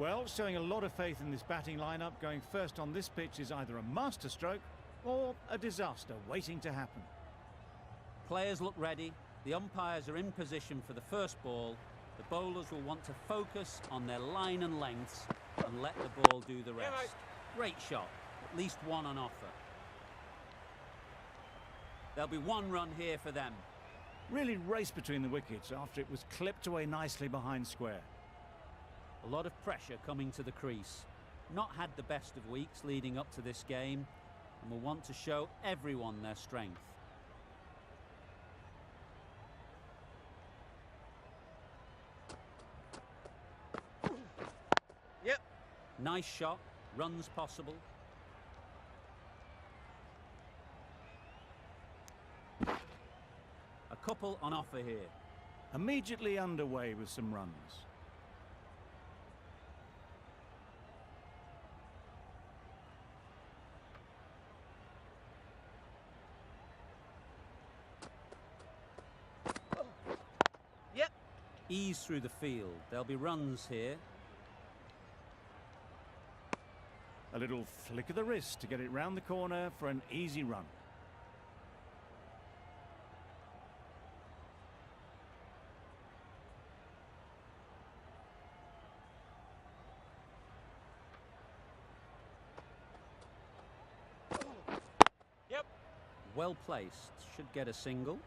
Well, showing a lot of faith in this batting lineup. Going first on this pitch is either a masterstroke or a disaster waiting to happen. Players look ready. The umpires are in position for the first ball. The bowlers will want to focus on their line and lengths and let the ball do the rest. Great shot. At least one on offer. There'll be one run here for them. Really raced between the wickets after it was clipped away nicely behind square. A lot of pressure coming to the crease. Not had the best of weeks leading up to this game and will want to show everyone their strength. Yep. Nice shot. Runs possible. A couple on offer here. Immediately underway with some runs. Yep. Ease through the field. There'll be runs here. A little flick of the wrist to get it round the corner for an easy run. Yep. Well placed. Should get a single.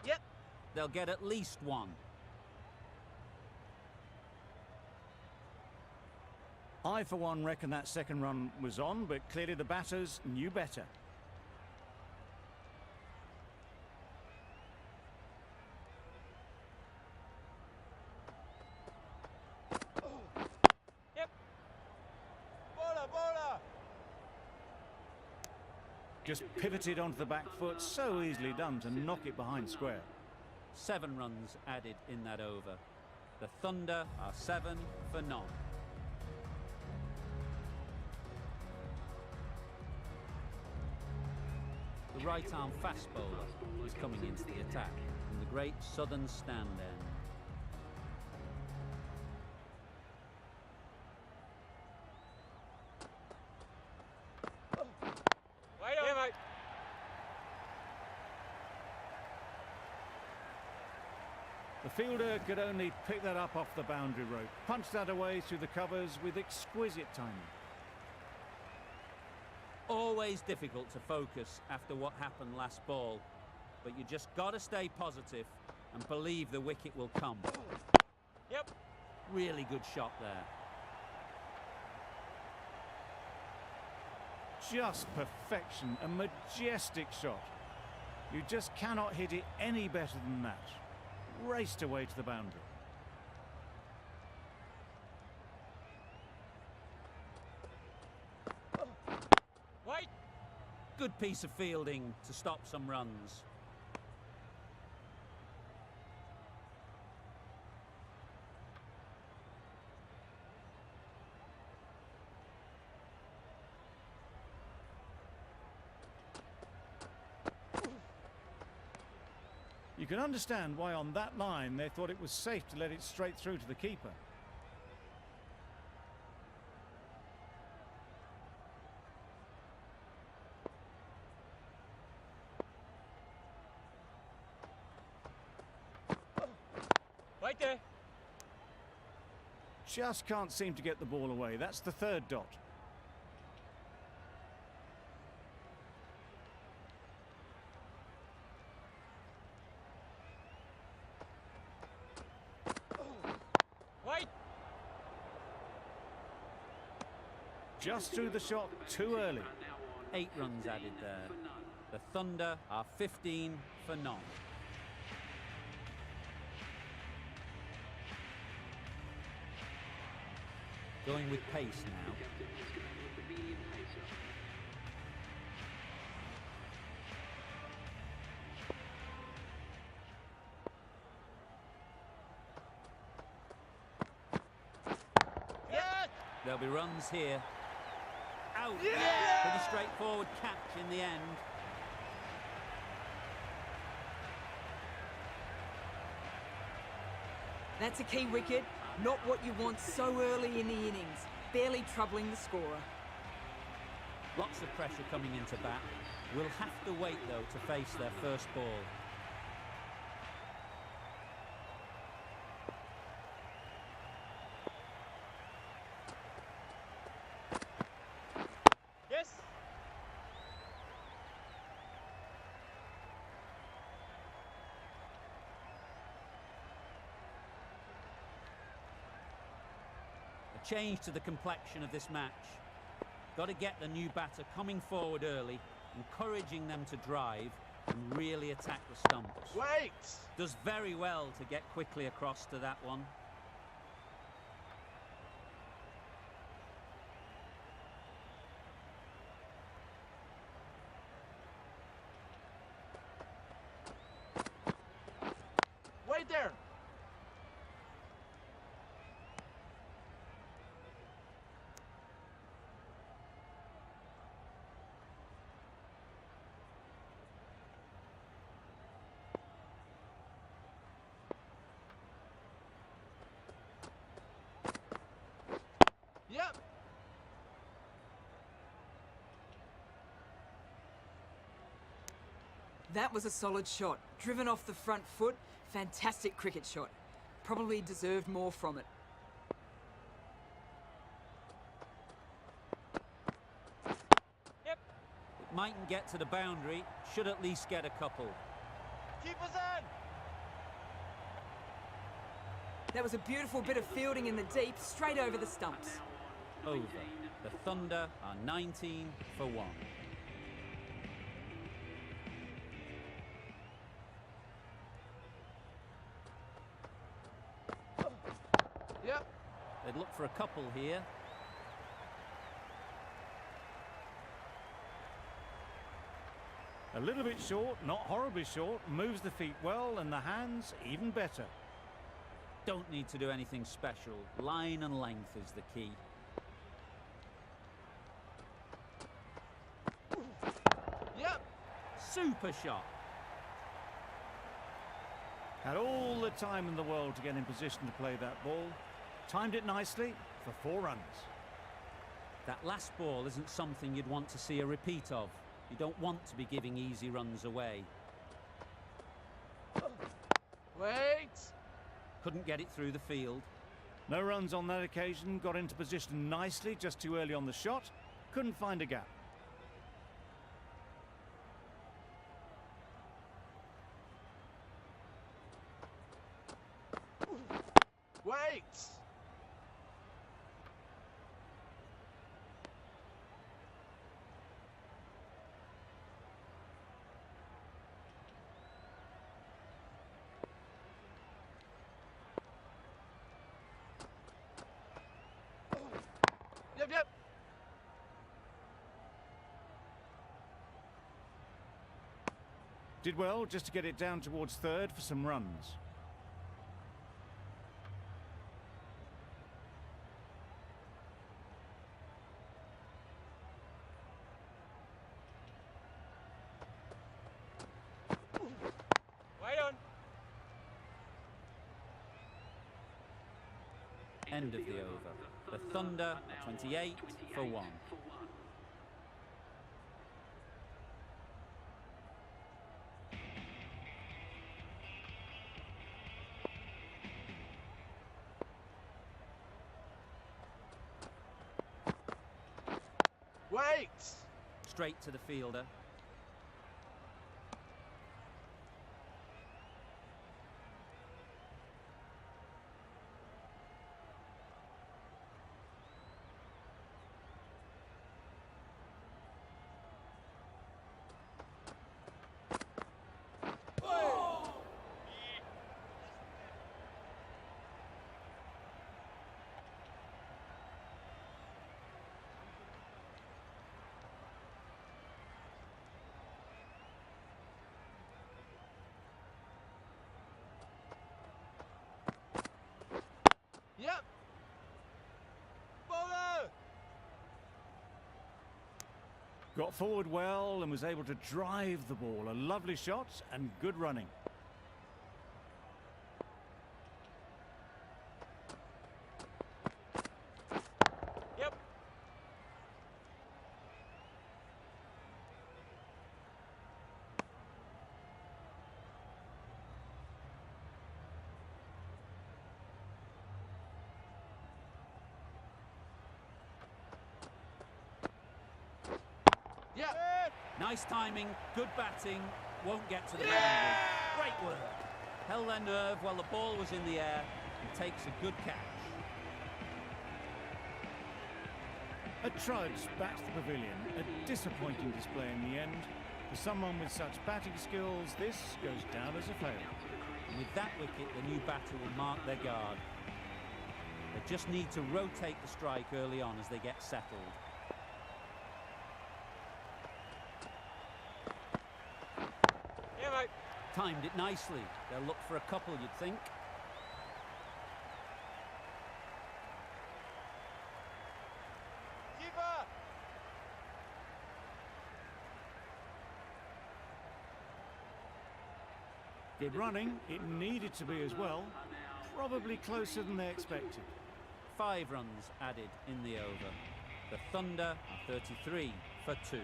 Yep. They'll get at least one. I, for one, reckon that second run was on, but clearly the batters knew better. Yep. Bowler. Just pivoted onto the back foot, so easily done to knock it behind square. 7 runs added in that over. The Thunder are 7 for none. The right-arm fast bowler is coming into the attack from the great southern stand end. Yeah, mate. The fielder could only pick that up off the boundary rope, punch that away through the covers with exquisite timing. Always difficult to focus after what happened last ball, but you just got to stay positive and believe the wicket will come. Yep. Really good shot there. Just perfection, a majestic shot. You just cannot hit it any better than that. Raced away to the boundary. Wait. Good piece of fielding to stop some runs. You can understand why on that line they thought it was safe to let it straight through to the keeper. Right there. Just can't seem to get the ball away. That's the third dot. Wait. Just threw the shot too early. 8 runs added there. The Thunder are 15 for none. Going with pace now. There'll be runs here. Out! Yeah! Pretty straightforward catch in the end. That's a key wicket, not what you want so early in the innings, barely troubling the scorer. Lots of pressure coming into bat. We'll have to wait, though, to face their first ball. Yes. A change to the complexion of this match. Got to get the new batter coming forward early, encouraging them to drive and really attack the stumps. Wait. Does very well to get quickly across to that one. Wait there. Yep. That was a solid shot, driven off the front foot, fantastic cricket shot. Probably deserved more from it. Yep. It mightn't get to the boundary, should at least get a couple. Keep us on. That was a beautiful bit of fielding in the deep, straight over the stumps. Over. The Thunder are 19 for 1. Yep. They'd look for a couple here. A little bit short, not horribly short, moves the feet well and the hands even better. Don't need to do anything special. Line and length is the key. Yep. Super shot. Had all the time in the world to get in position to play that ball. Timed it nicely for 4 runs. That last ball isn't something you'd want to see a repeat of. You don't want to be giving easy runs away. Wait. Couldn't get it through the field. No runs on that occasion, got into position nicely just too early on the shot. Couldn't find a gap. Wait. Yep. Did well just to get it down towards third for some runs. Wait on. End of the over. The Thunder are 28 for 1. Wait. Straight to the fielder. Got forward well and was able to drive the ball. A lovely shot and good running. Yep. Yeah. Nice timing, good batting, won't get to the boundary. Great work. Held their nerve while the ball was in the air and takes a good catch. A trudge back to the pavilion. A disappointing display in the end. For someone with such batting skills, this goes down as a fail. And with that wicket, the new batter will mark their guard. They just need to rotate the strike early on as they get settled. Yeah, mate. Timed it nicely. They'll look for a couple, you'd think. Keeper. Good running. It needed to be as well. Probably closer than they expected. 5 runs added in the over. The Thunder are 33 for 2.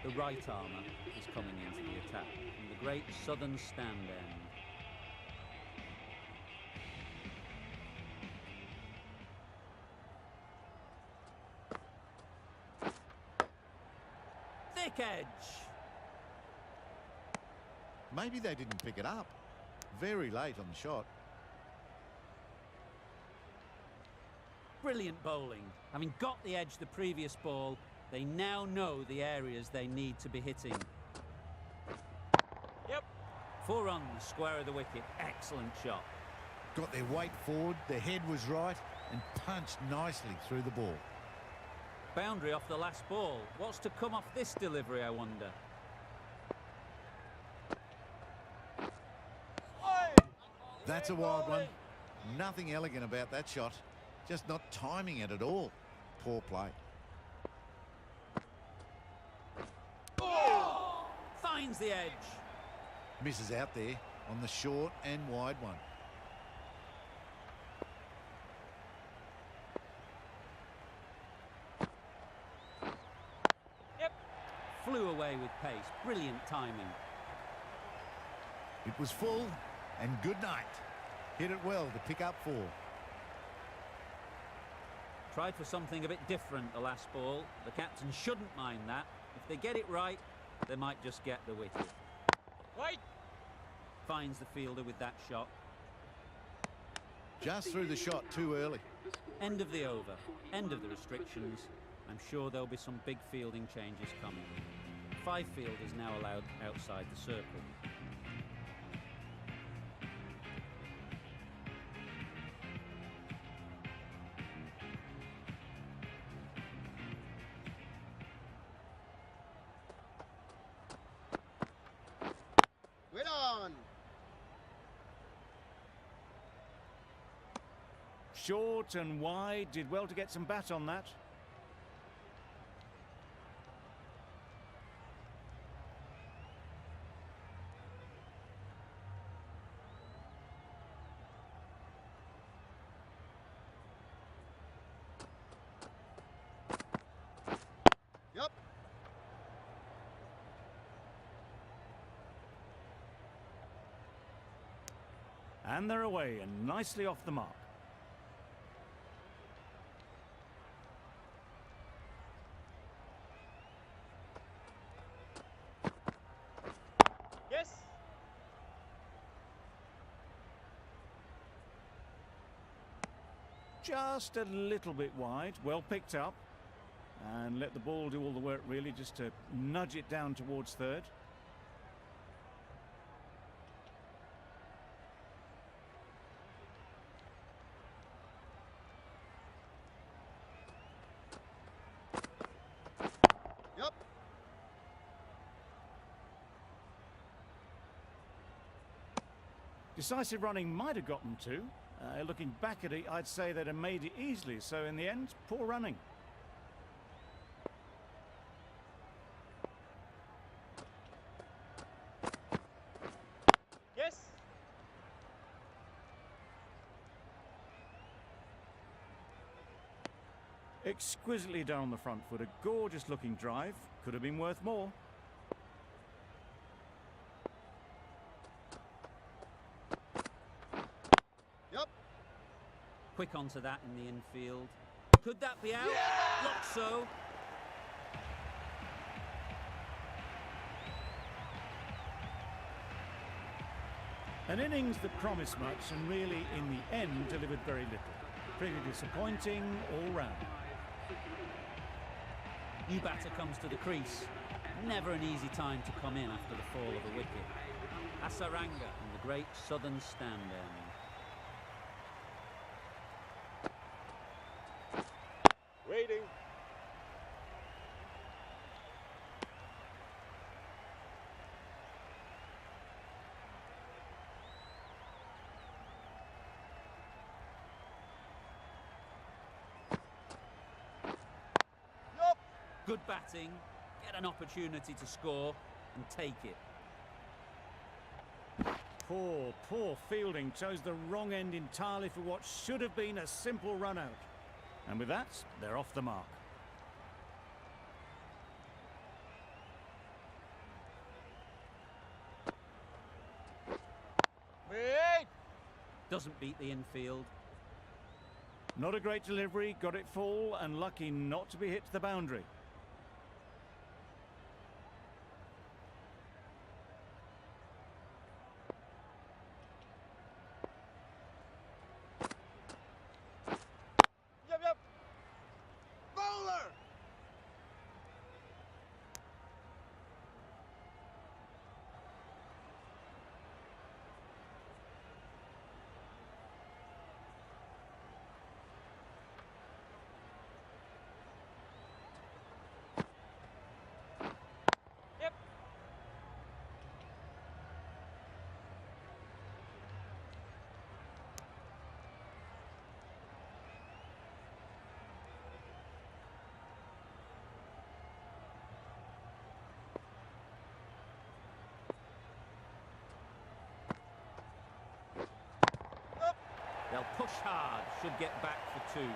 The right armour is coming into the attack from the great southern stand end. Thick edge. Maybe they didn't pick it up. Very late on the shot. Brilliant bowling. Having got the edge the previous ball, they now know the areas they need to be hitting. Yep. 4 runs, square of the wicket. Excellent shot. Got their weight forward, their head was right, and punched nicely through the ball. Boundary off the last ball. What's to come off this delivery, I wonder? That's a wild one. Nothing elegant about that shot. Just not timing it at all. Poor play. Finds the edge. Misses out there on the short and wide one. Yep. Flew away with pace. Brilliant timing. It was full and good night. Hit it well to pick up 4. Tried for something a bit different the last ball. The captain shouldn't mind that. If they get it right, they might just get the wicket. Wait. Finds the fielder with that shot. Just threw the shot too early. End of the over. End of the restrictions. I'm sure there'll be some big fielding changes coming. 5 fielders now allowed outside the circle. Wait on. Short and wide. Did well to get some bat on that. Yep. And they're away and nicely off the mark. Yes. Just a little bit wide. Well picked up. And let the ball do all the work really, just to nudge it down towards third. Yep. Decisive running might have gotten 2, Looking back at it, I'd say they'd have made it easily, so in the end, poor running. Yes. Exquisitely done on the front foot, a gorgeous looking drive. Could have been worth more. Yep. Quick onto that in the infield. Could that be out? Looks so. An innings that promised much and really, in the end, delivered very little. Pretty disappointing all round. New batter comes to the crease. Never an easy time to come in after the fall of a wicket. Asaranga in the great southern stand end. Waiting. Yup. Good batting. Get an opportunity to score and take it. Poor fielding. Chose the wrong end entirely for what should have been a simple run out. And with that, they're off the mark. Wait. Doesn't beat the infield. Not a great delivery, got it full and lucky not to be hit to the boundary. Yep. Bowler. Yep. They'll push hard. Should get back for two.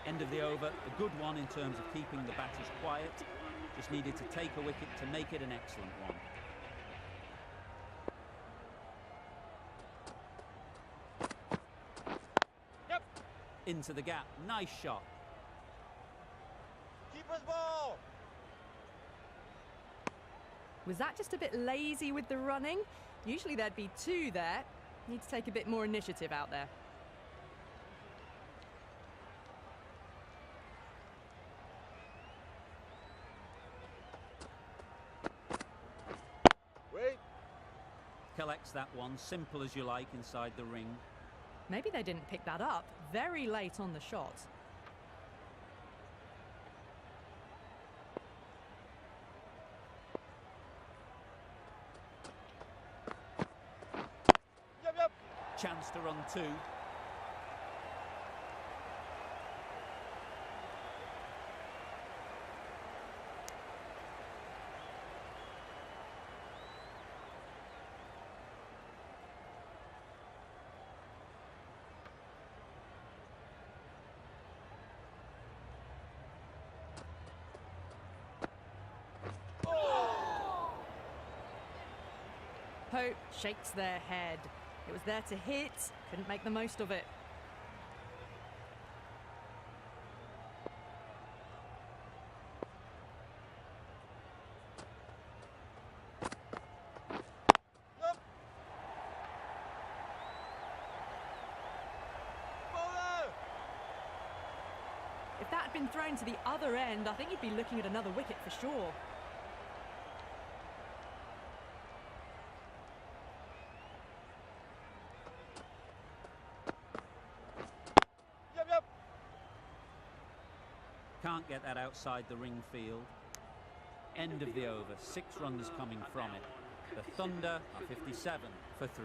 End of the over. A good one in terms of keeping the batters quiet. Just needed to take a wicket to make it an excellent one. Yep. Into the gap. Nice shot. Keeper's ball. Was that just a bit lazy with the running? Usually there'd be two there. Need to take a bit more initiative out there. Wait. Collects that one. Simple as you like inside the ring. Maybe they didn't pick that up very late on the shot. Yep. Chance to run two. Pope shakes their head. It was there to hit, couldn't make the most of it. Yep. Bowler. If that had been thrown to the other end, I think you'd be looking at another wicket for sure. Can't get that outside the ring field. End of the over, 6 runs coming from it. The Thunder are 57 for 3.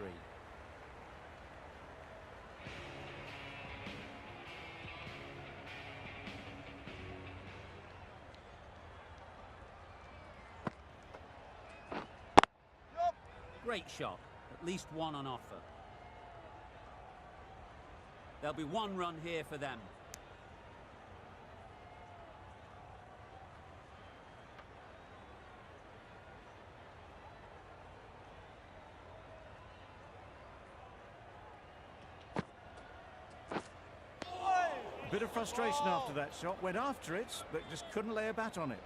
Great shot, at least one on offer. There'll be 1 run here for them. A bit of frustration after that shot. Went after it, but just couldn't lay a bat on it.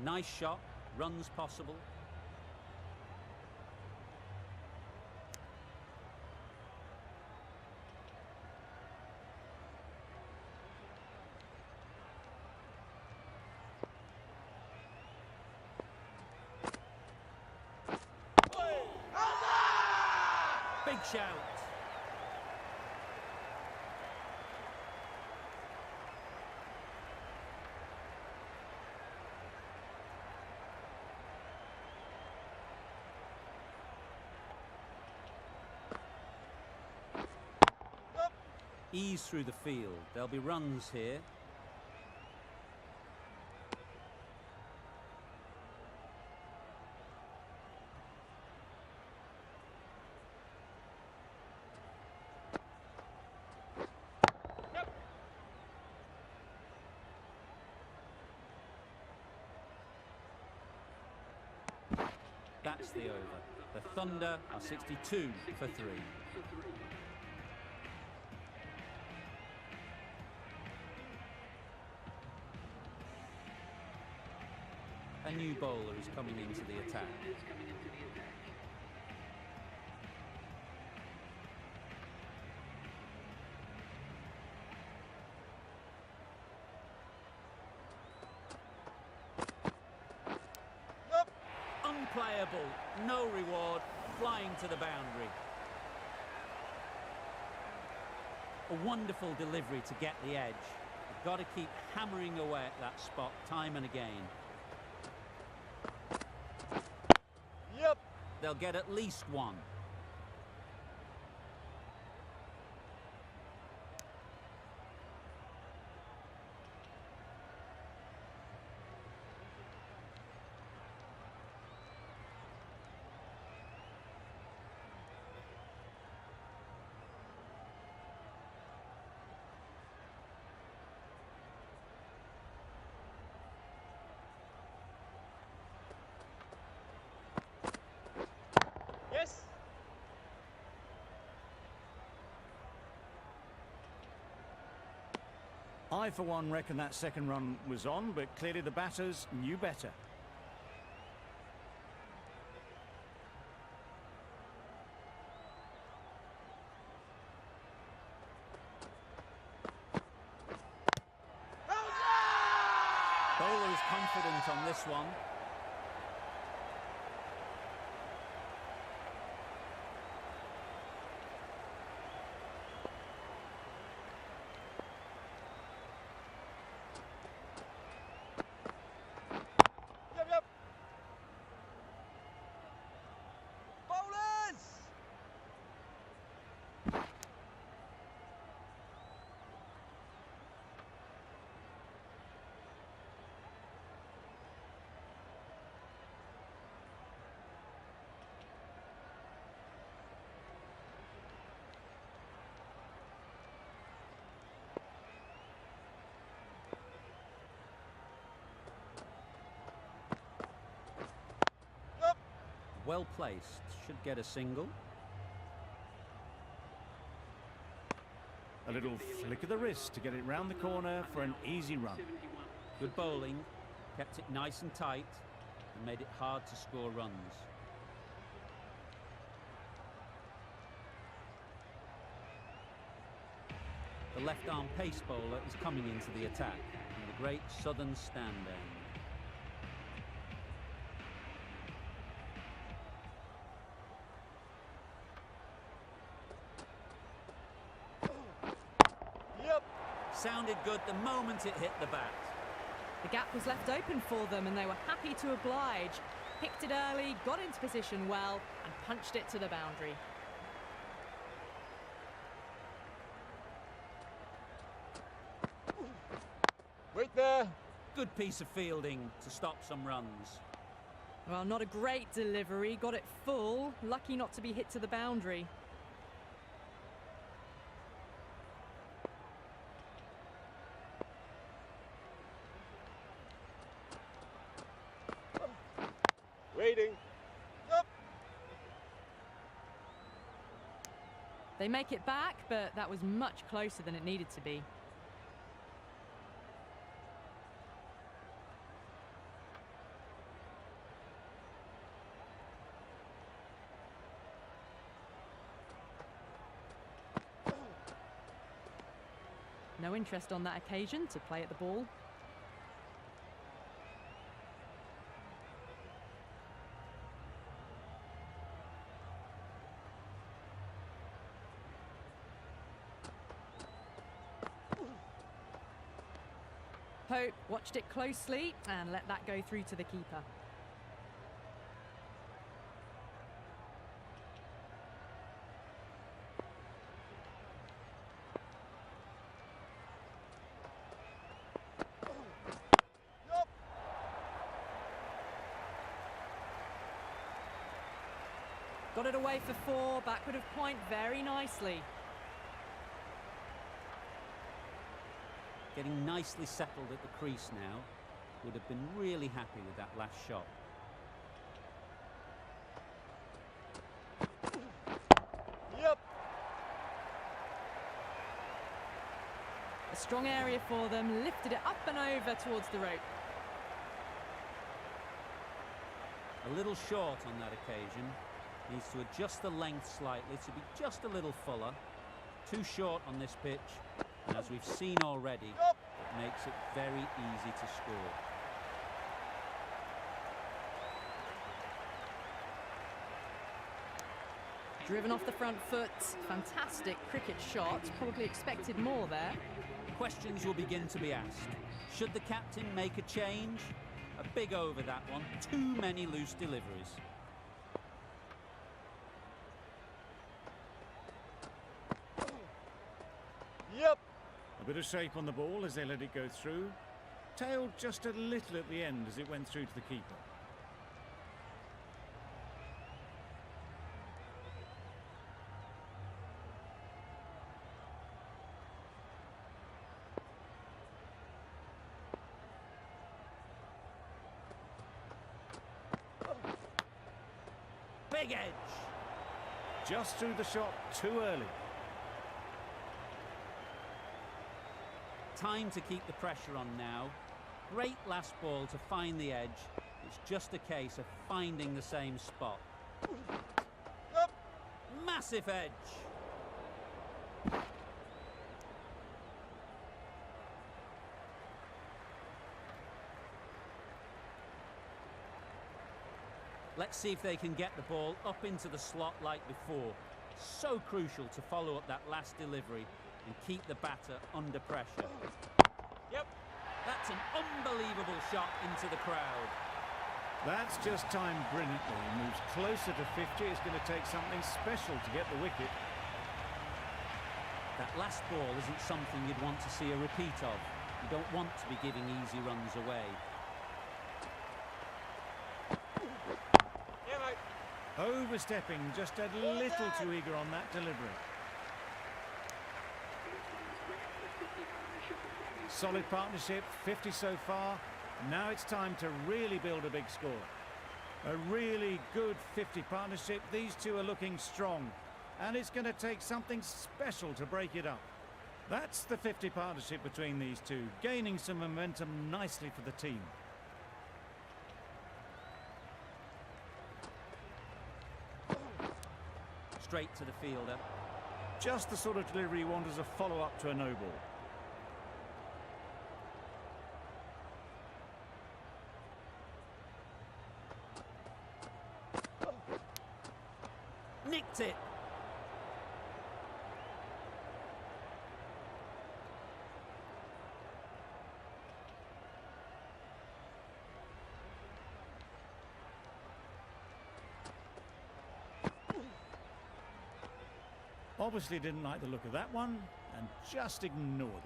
Nice shot, runs possible. Big shout. Ease through the field. There'll be runs here. That's the over. The Thunder are 62 for 3. A new bowler is coming into the attack. Unplayable, no reward, flying to the boundary. A wonderful delivery to get the edge. You've got to keep hammering away at that spot time and again. Yep. They'll get at least 1. Yes. I, for one, reckon that second run was on, but clearly the batters knew better. Bowler is confident on this one. Yep. Bowlers. Well placed, should get a single. A little flick of the wrist to get it round the corner for an easy run. Good bowling, kept it nice and tight and made it hard to score runs. The left-arm pace bowler is coming into the attack from the great southern stand end. sounded good the moment it hit the bat. The gap was left open for them and they were happy to oblige. Picked it early, got into position well and punched it to the boundary. Wait there. Good piece of fielding to stop some runs. Well, not a great delivery, got it full. Lucky not to be hit to the boundary. Waiting. Yup. They make it back, but that was much closer than it needed to be. No interest on that occasion to play at the ball. Hope watched it closely and let that go through to the keeper. Got it away for 4, backward of point very nicely. Getting nicely settled at the crease now. Would have been really happy with that last shot. Yep. A strong area for them, lifted it up and over towards the rope. A little short on that occasion. Needs to adjust the length slightly to be just a little fuller. Too short on this pitch. And as we've seen already, it makes it very easy to score. Driven off the front foot, fantastic cricket shot, probably expected more there. Questions will begin to be asked. Should the captain make a change? A big over that one, too many loose deliveries. Yep. A bit of shape on the ball as they let it go through. Tailed just a little at the end as it went through to the keeper. Big edge. Just threw the shot too early. Time to keep the pressure on now. Great last ball to find the edge. It's just a case of finding the same spot. Yep. Massive edge. Let's see if they can get the ball up into the slot like before. So crucial to follow up that last delivery and keep the batter under pressure. Yep. That's an unbelievable shot into the crowd. That's just timed brilliantly. He moves closer to 50. It's going to take something special to get the wicket. That last ball isn't something you'd want to see a repeat of. You don't want to be giving easy runs away. Yeah, mate. Overstepping, just a little too eager on that delivery. Solid partnership, 50 so far. Now it's time to really build a big score. A really good 50 partnership. These two are looking strong. And it's going to take something special to break it up. That's the 50 partnership between these two, gaining some momentum nicely for the team. Straight to the fielder. Just the sort of delivery you want as a follow-up to a no ball. Nicked it. Obviously didn't like the look of that one and just ignored it.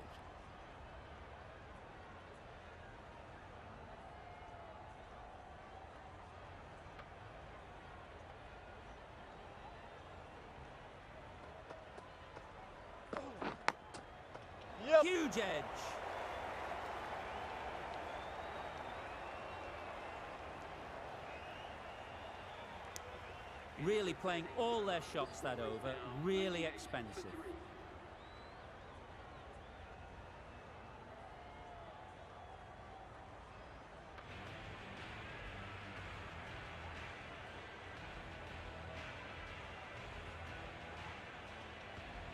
Yep. Huge edge. Really playing all their shots that over, really expensive.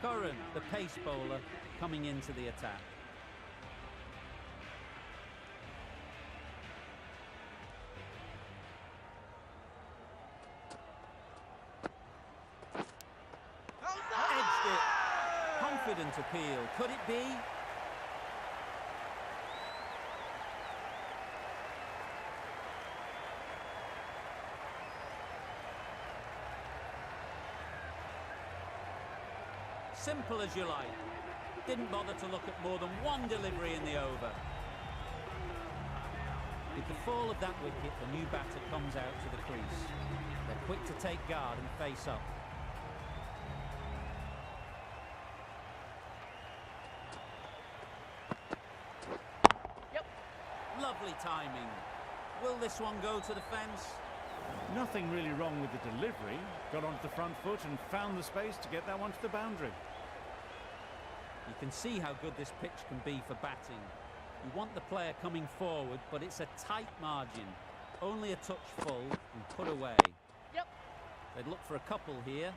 Curran, the pace bowler, coming into the attack. Edged it. Confident appeal. Could it be? Simple as you like. Didn't bother to look at more than one delivery in the over. With the fall of that wicket, the new batter comes out to the crease. They're quick to take guard and face up. Yep. Lovely timing. Will this one go to the fence? Nothing really wrong with the delivery. Got onto the front foot and found the space to get that one to the boundary. You can see how good this pitch can be for batting. You want the player coming forward, but it's a tight margin. Only a touch full and put away. Yep. They'd look for a couple here.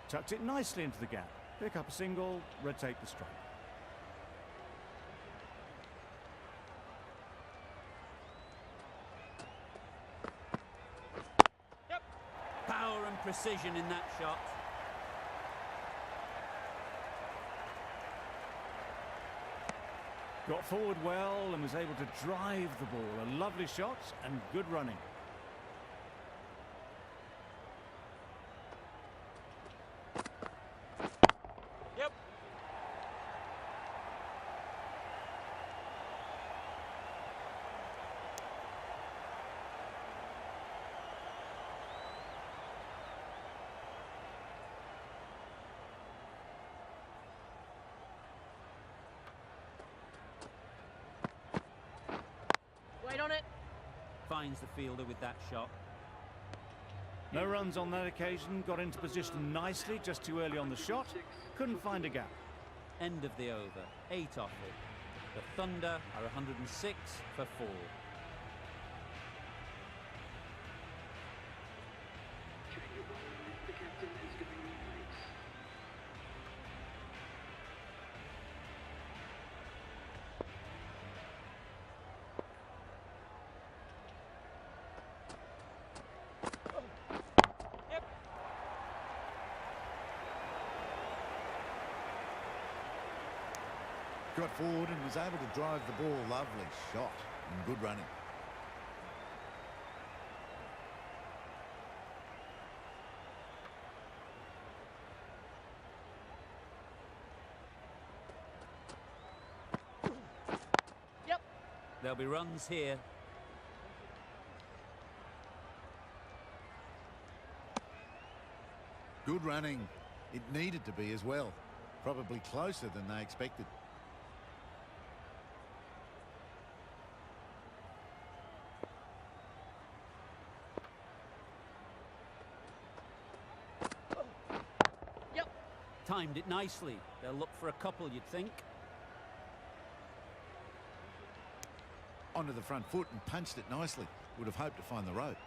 Tucked it nicely into the gap. Pick up a single, rotate the strike. Power and precision in that shot. Got forward well and was able to drive the ball. A lovely shot and good running. Yep. Wait on it. Finds the fielder with that shot. No runs on that occasion. Got into position nicely, just too early on the shot. Couldn't find a gap. End of the over. 8 off it. The Thunder are 106 for 4. Got forward and was able to drive the ball. Lovely shot and good running. Yep. There'll be runs here. Good running. It needed to be as well. Probably closer than they expected. Timed it nicely. They'll look for a couple, you'd think. Onto the front foot and punched it nicely. Would have hoped to find the rope.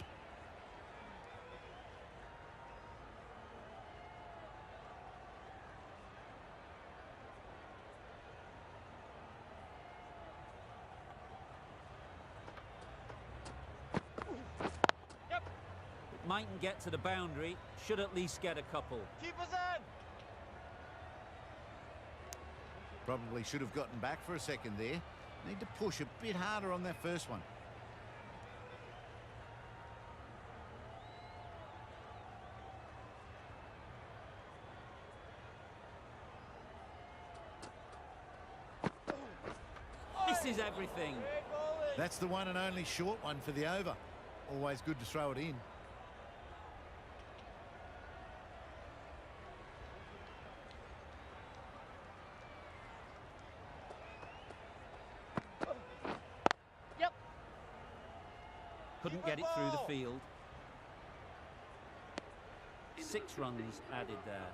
Yep. It mightn't get to the boundary. Should at least get a couple. Keep us in. Probably should have gotten back for a second there. Need to push a bit harder on that first one. is everything. That's the one and only short one for the over. Always good to throw it in. Yep. Couldn't get it through the field. 6 runs added there.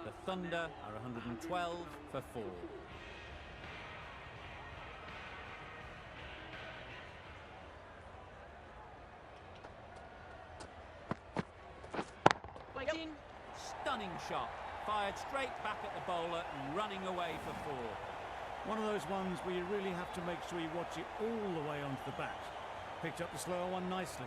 The Thunder are 112 for 4. Waiting. Stunning shot. Fired straight back at the bowler and running away for 4. One of those ones where you really have to make sure you watch it all the way onto the bat. Picked up the slower one nicely.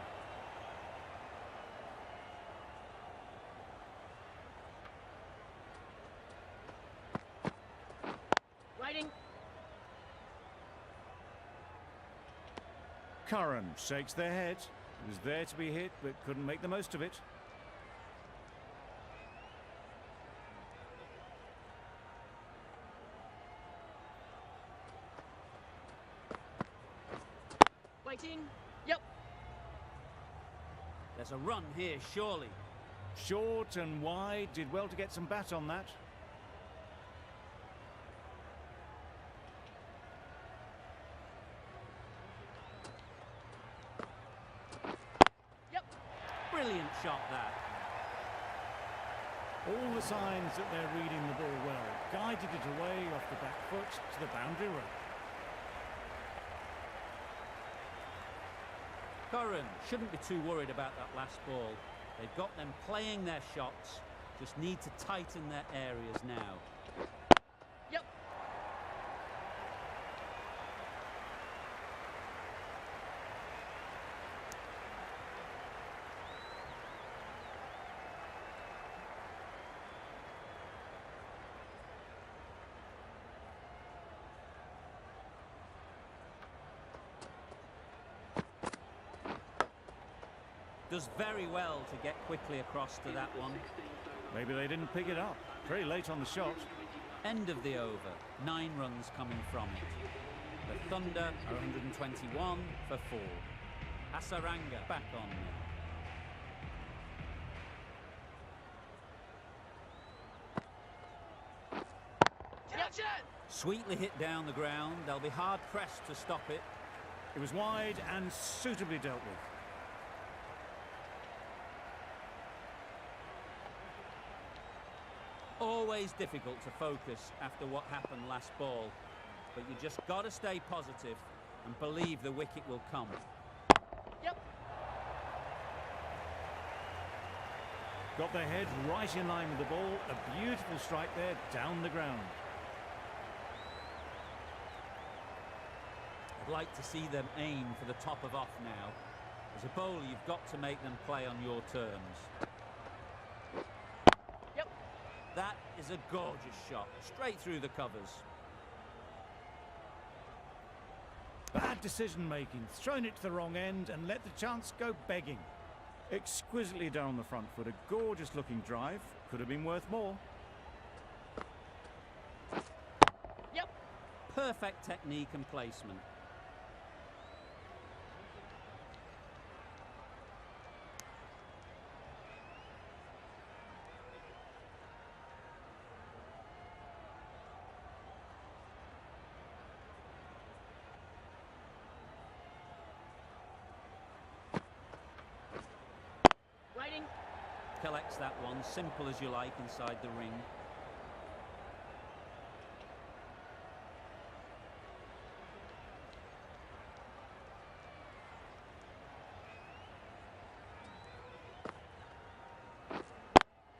Waiting. Curran shakes their head. It was there to be hit, but couldn't make the most of it. Waiting. Yep. There's a run here, surely. Short and wide, did well to get some bat on that. Yep. Brilliant shot, that. All the signs that they're reading the ball well. Guided it away off the back foot to the boundary rope. Curran shouldn't be too worried about that last ball. They've got them playing their shots, just need to tighten their areas now. Yep. Does very well to get quickly across to that one. Maybe they didn't pick it up. Very late on the shot. End of the over. 9 runs coming from it. The Thunder are 121 for 4. Hasaranga back on now. Catch it. Sweetly hit down the ground. They'll be hard pressed to stop it. It was wide and suitably dealt with. Always difficult to focus after what happened last ball, but you just got to stay positive and believe the wicket will come. Yep. Got their head right in line with the ball. A beautiful strike there down the ground. I'd like to see them aim for the top of off now. As a bowler, you've got to make them play on your terms. That is a gorgeous shot, straight through the covers. Bad decision making, thrown it to the wrong end and let the chance go begging. Exquisitely done on the front foot, a gorgeous looking drive, could have been worth more. Yep. Perfect technique and placement. Collects that one, simple as you like, inside the ring.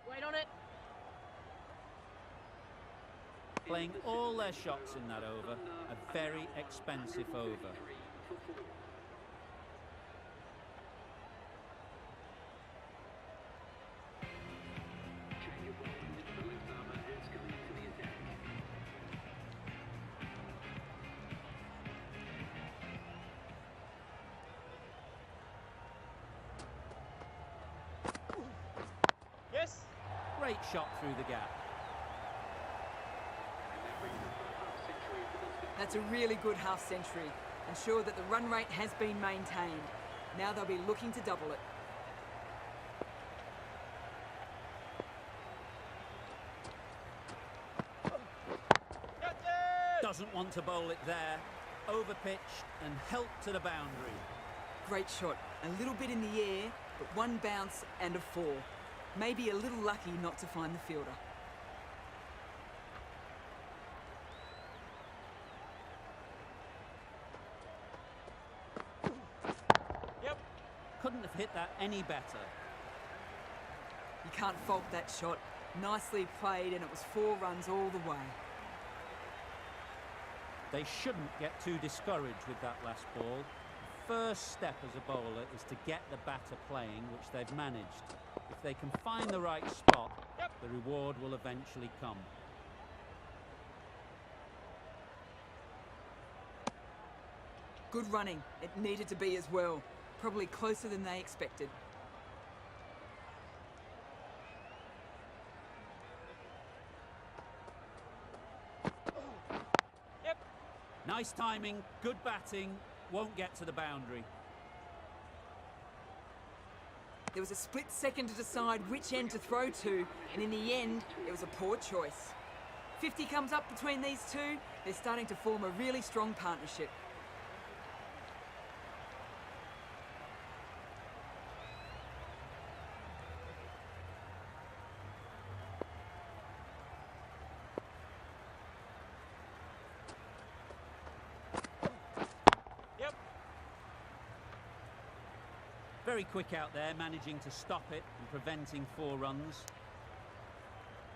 Wait on it. Playing all their shots in that over, a very expensive over. Yes. Great shot through the gap. That's a really good half century. Ensure that the run rate has been maintained. Now they'll be looking to double it. Doesn't want to bowl it there. Overpitched and helped to the boundary. Great shot. A little bit in the air, but one bounce and a 4. Maybe a little lucky not to find the fielder. Couldn't have hit that any better. You can't fault that shot. Nicely played, and it was 4 runs all the way. They shouldn't get too discouraged with that last ball. The first step as a bowler is to get the batter playing, which they've managed. If they can find the right spot, the reward will eventually come. Good running. It needed to be as well. Probably closer than they expected. Nice timing, good batting, won't get to the boundary. There was a split second to decide which end to throw to, and in the end, it was a poor choice. 50 comes up between these two. They're starting to form a really strong partnership. Very quick out there, managing to stop it and preventing 4 runs.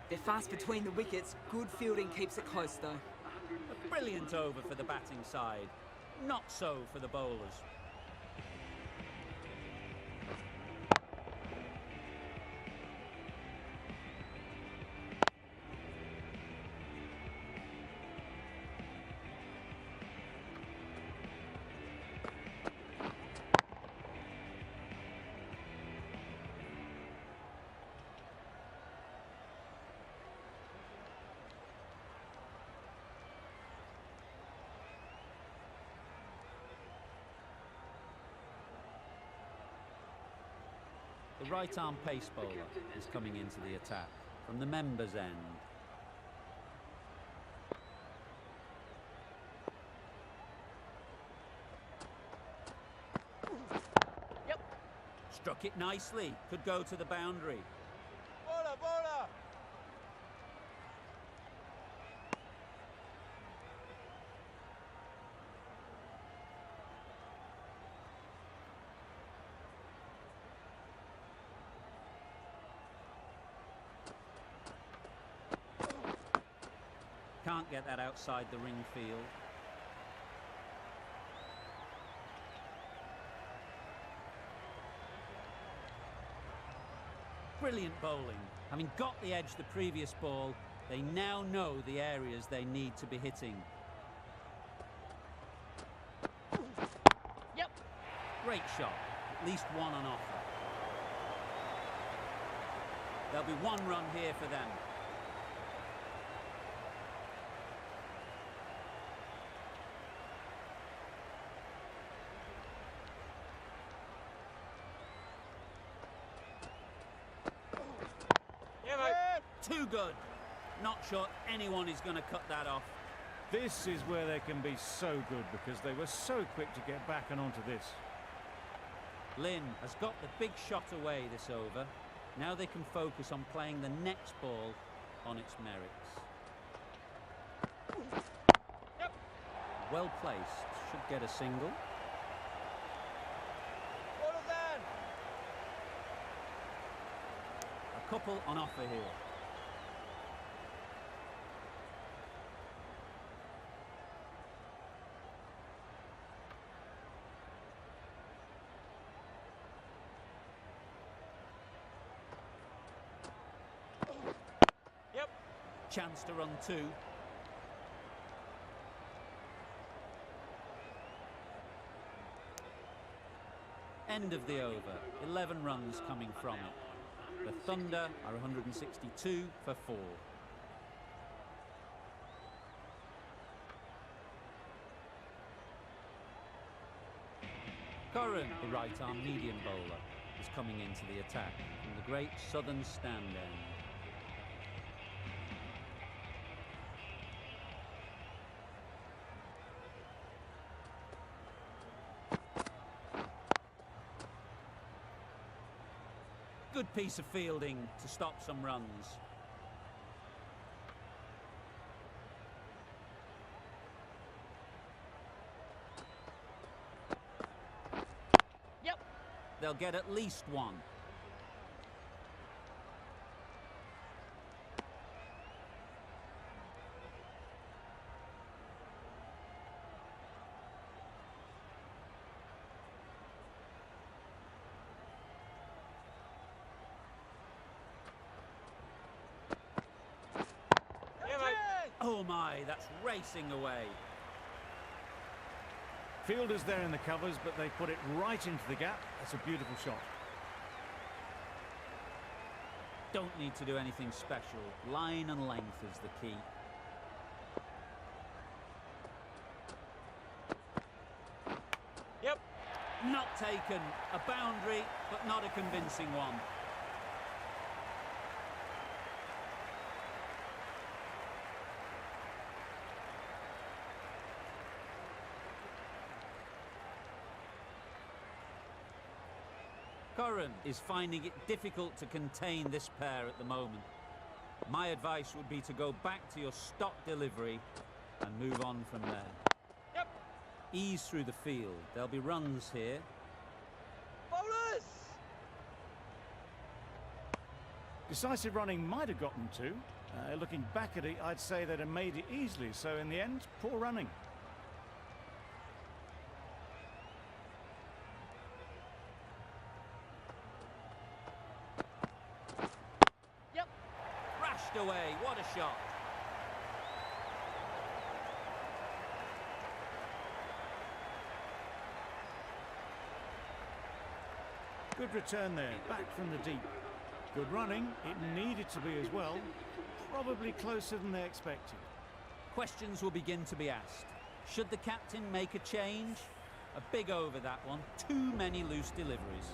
They're fast between the wickets. Good fielding keeps it close though. A brilliant over for the batting side. Not so for the bowlers. The right-arm pace bowler is coming into the attack from the members' end. Struck it nicely, could go to the boundary. Bowler, bowler! Can't get that outside the ring field. Brilliant bowling. Having got the edge the previous ball, they now know the areas they need to be hitting. Yep. Great shot. At least one on offer. There'll be 1 run here for them. Too good. Not sure anyone is going to cut that off. This is where they can be so good because they were so quick to get back and onto this. Lynn has got the big shot away this over. Now they can focus on playing the next ball on its merits. Well placed. Should get a single. A couple on offer here. Chance to run 2. End of the over. 11 runs coming from it. The Thunder are 162 for 4. Curran, the right-arm medium bowler, is coming into the attack from the great southern stand end. Good piece of fielding to stop some runs. Yep. They'll get at least one. Oh my, that's racing away. Fielders there in the covers, but they put it right into the gap. That's a beautiful shot. Don't need to do anything special. Line and length is the key. Yep. Not taken. A boundary, but not a convincing one. Curran is finding it difficult to contain this pair at the moment. My advice would be to go back to your stock delivery and move on from there. Yep. Ease through the field. There'll be runs here. Bowlers! Decisive running might have gotten two. Looking back at it, I'd say they'd have made it easily. So in the end, poor running. Away, what a shot. Good return there, back from the deep. Good running, it needed to be as well. Probably closer than they expected. Questions will begin to be asked. Should the captain make a change? A big over that one. Too many loose deliveries.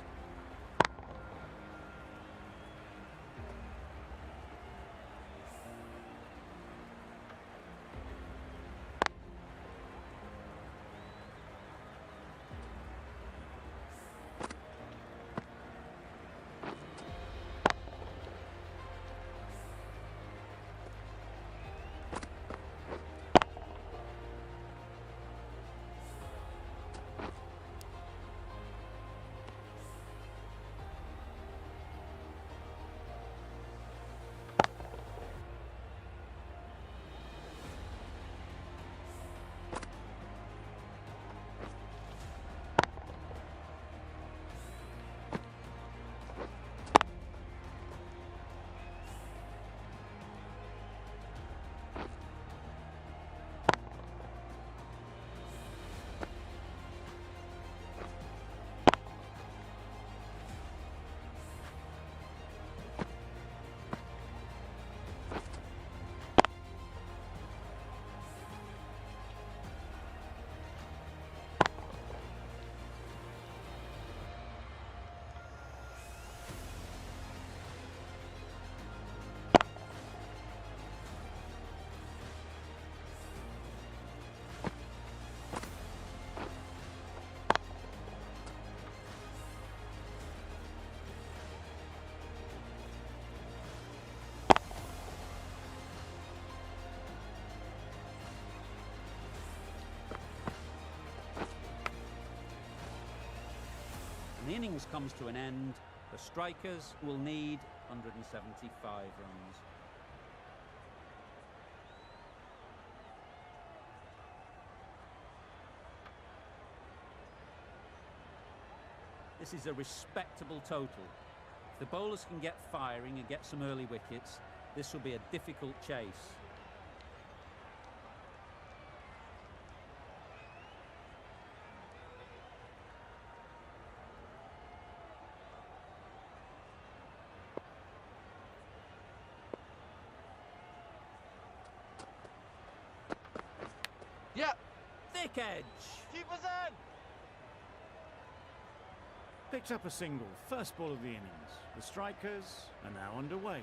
The innings comes to an end. The strikers will need 175 runs. This is a respectable total. If the bowlers can get firing and get some early wickets, this will be a difficult chase. Yeah. Thick edge. Keep us in. Picked up a single, first ball of the innings. The strikers are now underway.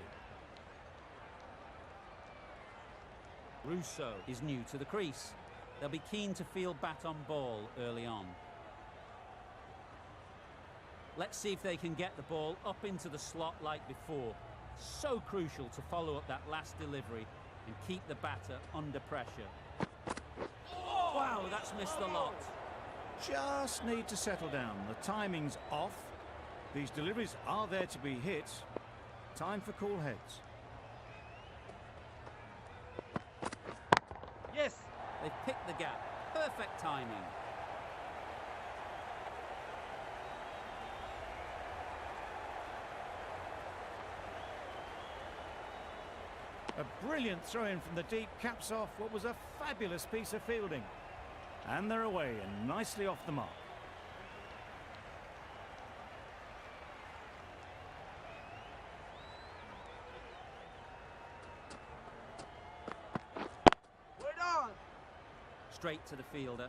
Russo is new to the crease. They'll be keen to field bat on ball early on. Let's see if they can get the ball up into the slot like before. So crucial to follow up that last delivery and keep the batter under pressure. Wow, that's missed a lot. Just need to settle down. The timing's off. These deliveries are there to be hit. Time for cool heads. Yes. They've picked the gap. Perfect timing. A brilliant throw-in from the deep caps off what was a fabulous piece of fielding. And they're away and nicely off the mark. We're on. Straight to the fielder.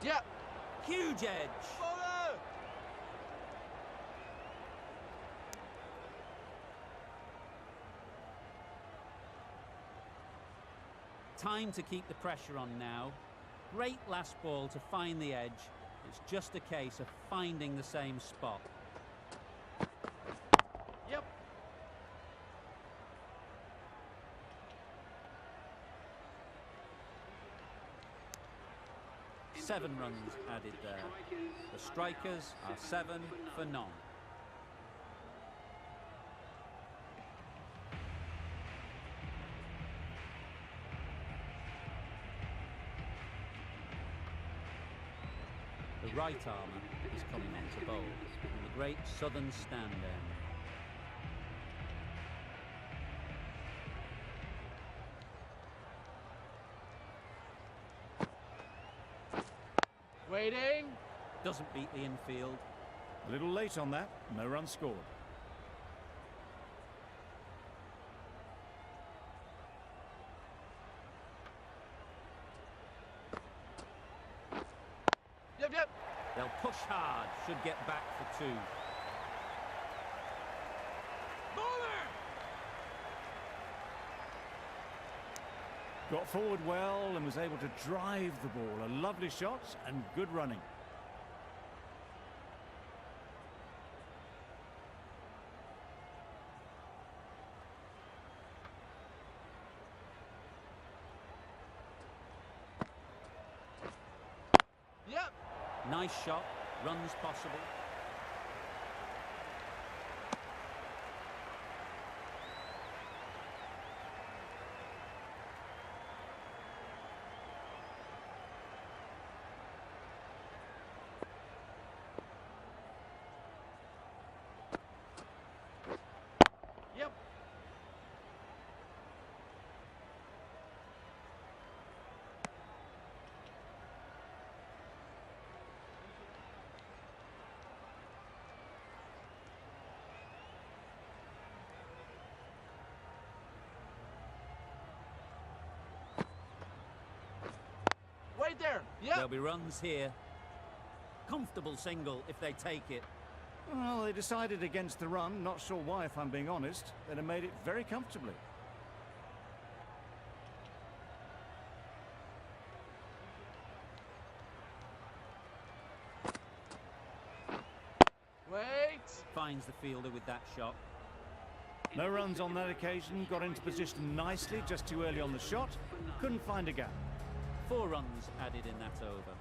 Yep. Huge edge. Bowler. Time to keep the pressure on now. Great last ball to find the edge. It's just a case of finding the same spot. Yep. 7 runs added there. The strikers are 7 for none. The right armour is coming on to bowl from the great southern stand end. Waiting. Doesn't beat the infield. A little late on that, no run scored. Yep, yep. They'll push hard, should get back for 2. Bowler. Got forward well and was able to drive the ball. A lovely shot and good running. Yep. Nice shot, runs possible. Yep. Wait there. Yep. There'll be runs here. Comfortable single if they take it. Well, they decided against the run. Not sure why, if I'm being honest. They'd have made it very comfortably. Wait. Finds the fielder with that shot. No runs on that occasion. Got into position nicely, just too early on the shot. Couldn't find a gap. 4 runs added in that over.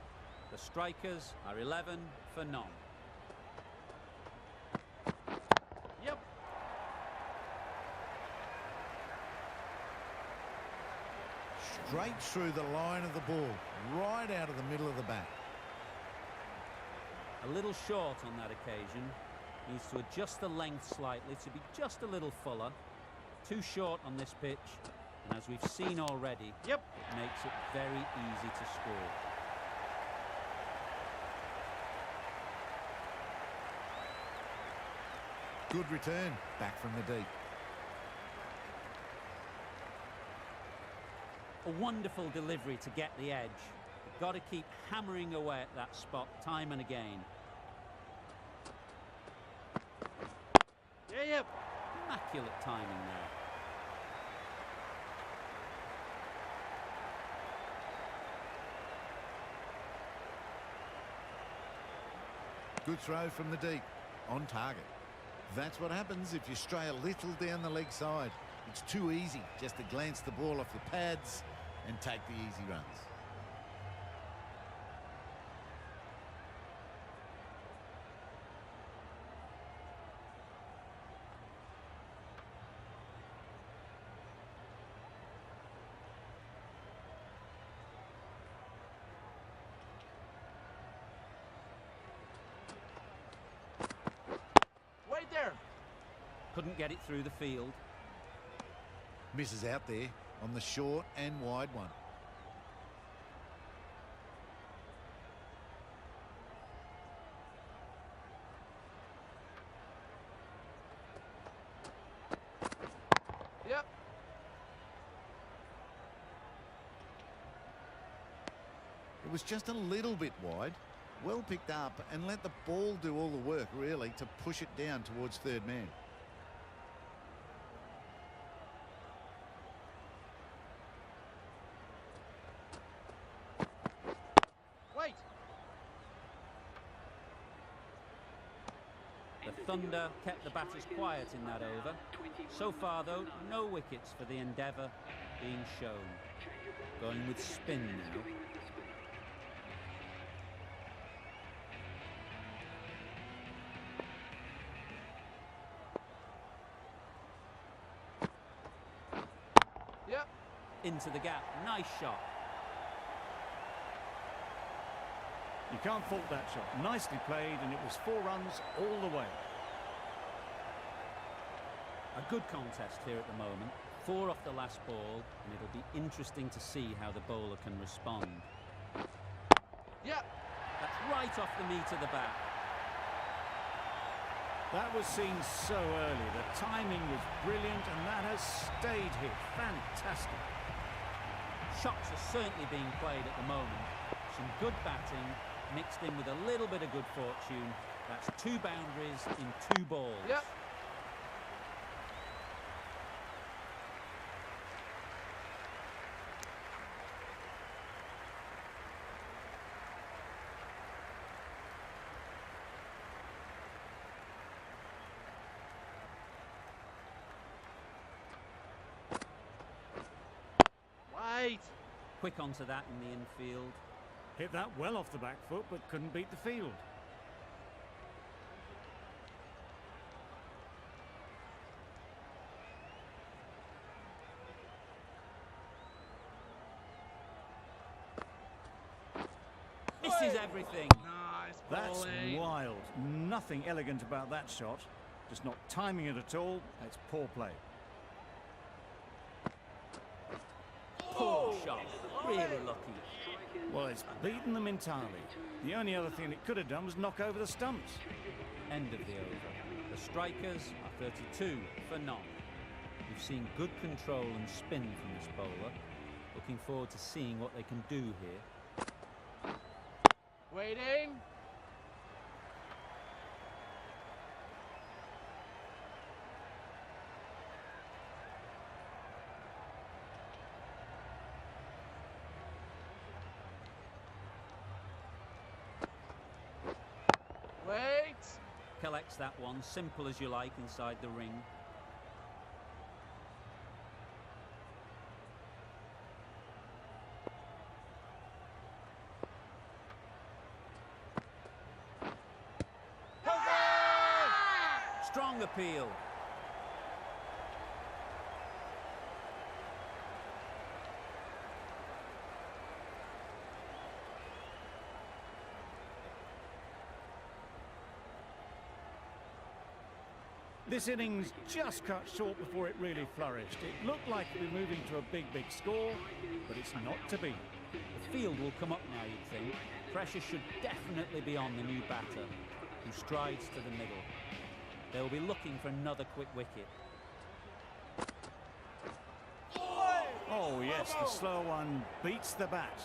The strikers are 11 for none. Yep. Straight through the line of the ball, right out of the middle of the bat. A little short on that occasion. Needs to adjust the length slightly to be just a little fuller. Too short on this pitch. And as we've seen already, Yep. it makes it very easy to score. Good return, back from the deep. A wonderful delivery to get the edge. You've got to keep hammering away at that spot time and again. Yep. Immaculate timing there. Good throw from the deep, on target. That's what happens if you stray a little down the leg side. It's too easy just to glance the ball off your pads and take the easy runs. Wait there. Couldn't get it through the field. Misses out there on the short and wide one. Yep. It was just a little bit wide. Well picked up and let the ball do all the work, really, to push it down towards third man. Wait. The Thunder kept the batters quiet in that over. So far, though, no wickets for the endeavour being shown. Going with spin now. Yep. Into the gap. Nice shot. You can't fault that shot. Nicely played, and it was 4 runs all the way. A good contest here at the moment. 4 off the last ball, and it'll be interesting to see how the bowler can respond. Yep. That's right off the meat of the bat. That was seen so early. The timing was brilliant, and that has stayed hit. Fantastic. Shots are certainly being played at the moment. Some good batting, mixed in with a little bit of good fortune. That's 2 boundaries in 2 balls. Yep. Wait. Quick onto that in the infield. Hit that well off the back foot, but couldn't beat the field. Misses everything. Nice That's bowling. wild. Nothing elegant about that shot. Just not timing it at all. That's poor play. Poor shot. Really lucky. Well, it's beaten them entirely. The only other thing it could have done was knock over the stumps. End of the over. The strikers are 32 for none. We've seen good control and spin from this bowler. Looking forward to seeing what they can do here. Waiting. Wait. Collects that one, simple as you like, inside the ring. Strong appeal. This innings just cut short before it really flourished. It looked like it was moving to a big score, but it's not to be. The field will come up now, you'd think. Pressure should definitely be on the new batter, who strides to the middle. They'll be looking for another quick wicket. Oh, yes, the slow one beats the bat.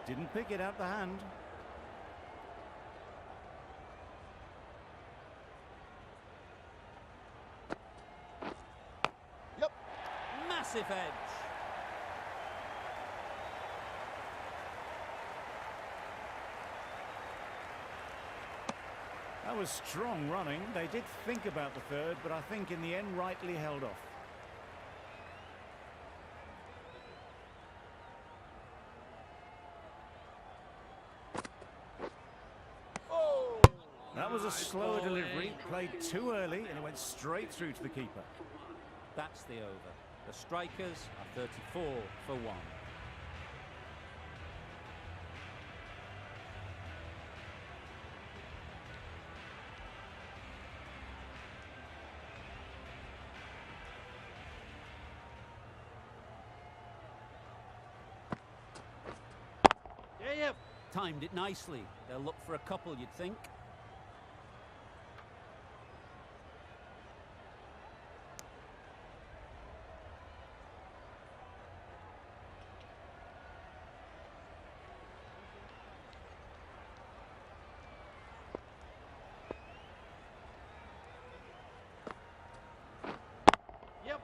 Didn't pick it out the hand. Yep. Massive edge. That was strong running. They did think about the third, but I think in the end rightly held off. That was a slower delivery, played too early, and it went straight through to the keeper. That's the over. The strikers are 34 for 1. Yep. Timed it nicely. They'll look for a couple, you'd think. Yep.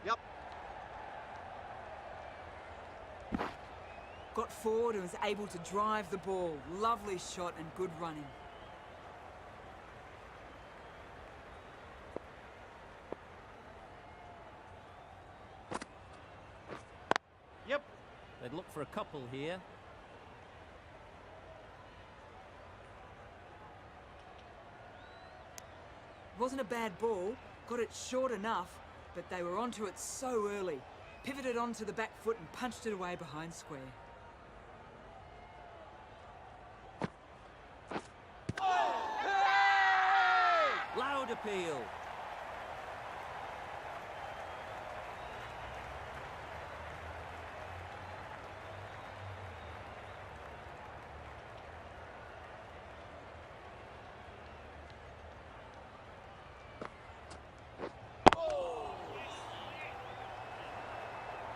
Yep. Got forward and was able to drive the ball. Lovely shot and good running. Yep. They'd look for a couple here. Wasn't a bad ball, got it short enough, but they were onto it so early. Pivoted onto the back foot and punched it away behind square. Loud appeal.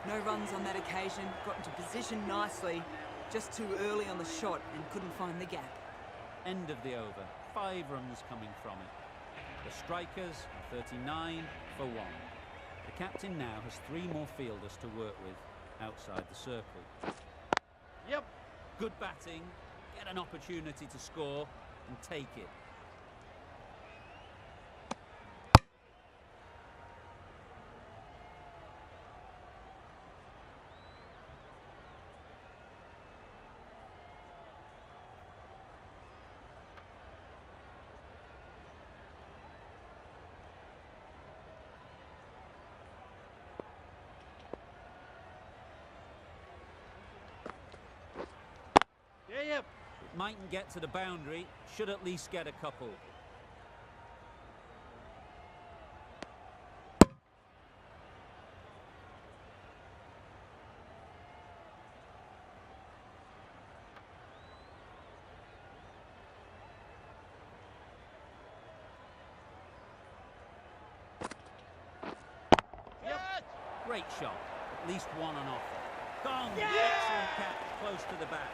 No runs on that occasion, got into position nicely, just too early on the shot and couldn't find the gap. End of the over. 5 runs coming from it. The strikers are 39 for 1. The captain now has 3 more fielders to work with outside the circle. Yep. Good batting, get an opportunity to score and take it. Yep. It mightn't get to the boundary, should at least get a couple. Yep. Great shot, at least one on offer. Gone! Yeah! Excellent catch, close to the bat.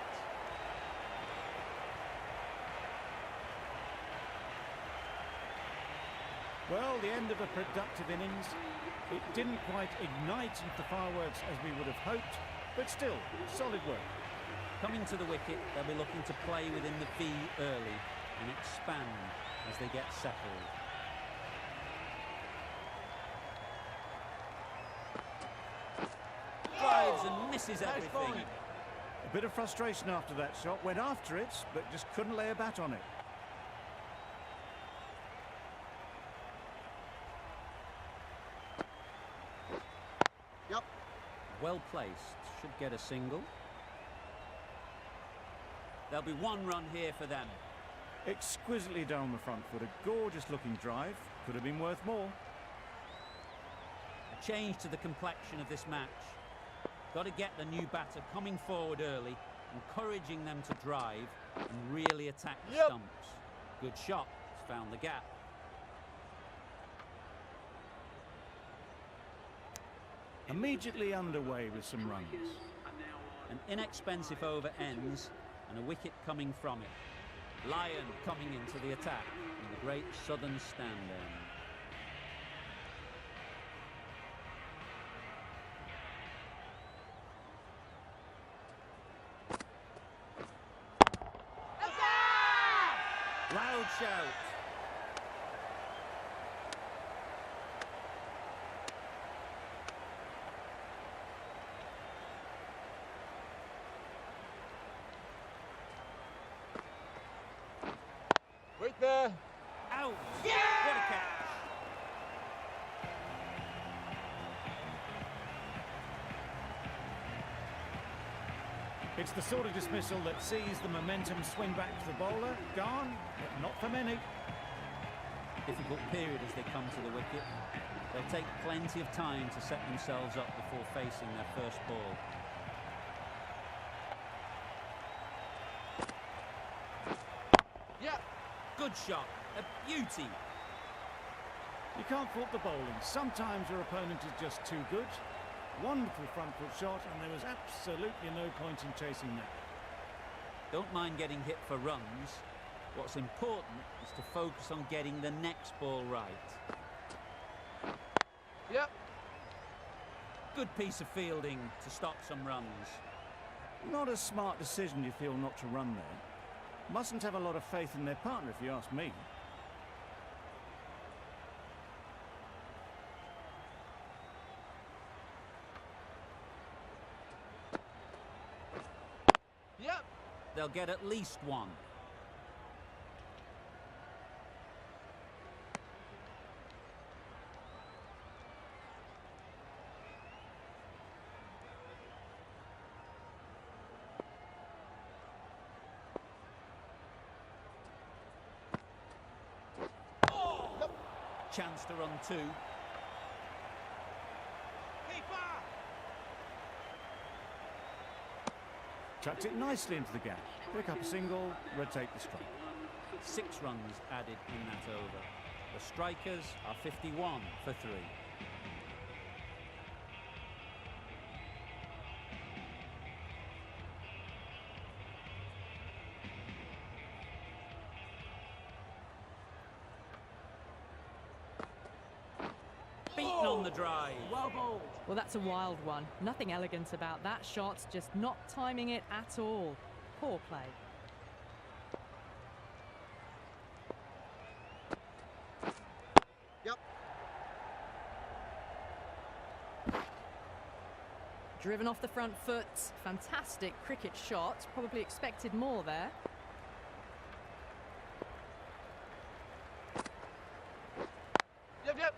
Well, the end of a productive innings. It didn't quite ignite the fireworks as we would have hoped, but still, solid work. Coming to the wicket, they'll be looking to play within the V early and expand as they get settled. Drives and misses everything. A bit of frustration after that shot. Went after it, but just couldn't lay a bat on it. Yep. Well placed, should get a single. There'll be 1 run here for them. Exquisitely done on the front foot. A gorgeous looking drive. Could have been worth more. A change to the complexion of this match. Got to get the new batter coming forward early, encouraging them to drive and really attack the stumps. Good shot. It's found the gap. Immediately underway with some runs. An inexpensive over ends and a wicket coming from it. Lyon coming into the attack in the great southern stand end. Loud shout. Right there. Out. What a catch. It's the sort of dismissal that sees the momentum swing back to the bowler. Gone, but not for many. Difficult period as they come to the wicket. They'll take plenty of time to set themselves up before facing their first ball. Yeah. Good shot. A beauty. You can't fault the bowling. Sometimes your opponent is just too good. Wonderful front foot shot, and there was absolutely no point in chasing that. Don't mind getting hit for runs. What's important is to focus on getting the next ball right. Yep. Good piece of fielding to stop some runs. Not a smart decision, you feel, not to run there. Mustn't have a lot of faith in their partner, if you ask me. Yep. They'll get at least one. Chance to run two. Chucked it nicely into the gap. Pick up a single, rotate the strike. 6 runs added in that over. The strikers are 51 for 3. Beaten on the drive. Well bowled. Well, that's a wild one. Nothing elegant about that shot, just not timing it at all. Poor play. Yep. Driven off the front foot. Fantastic cricket shot. Probably expected more there. Yep, yep.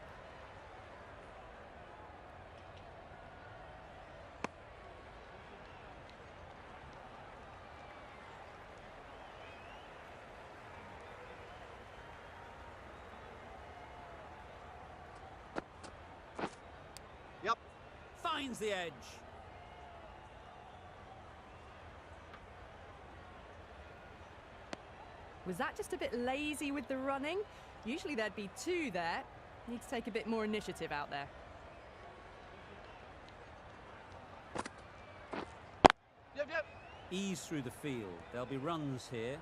Yep. Finds the edge. Was that just a bit lazy with the running? Usually there'd be 2 there. Need to take a bit more initiative out there. Yep, yep. Ease through the field. There'll be runs here.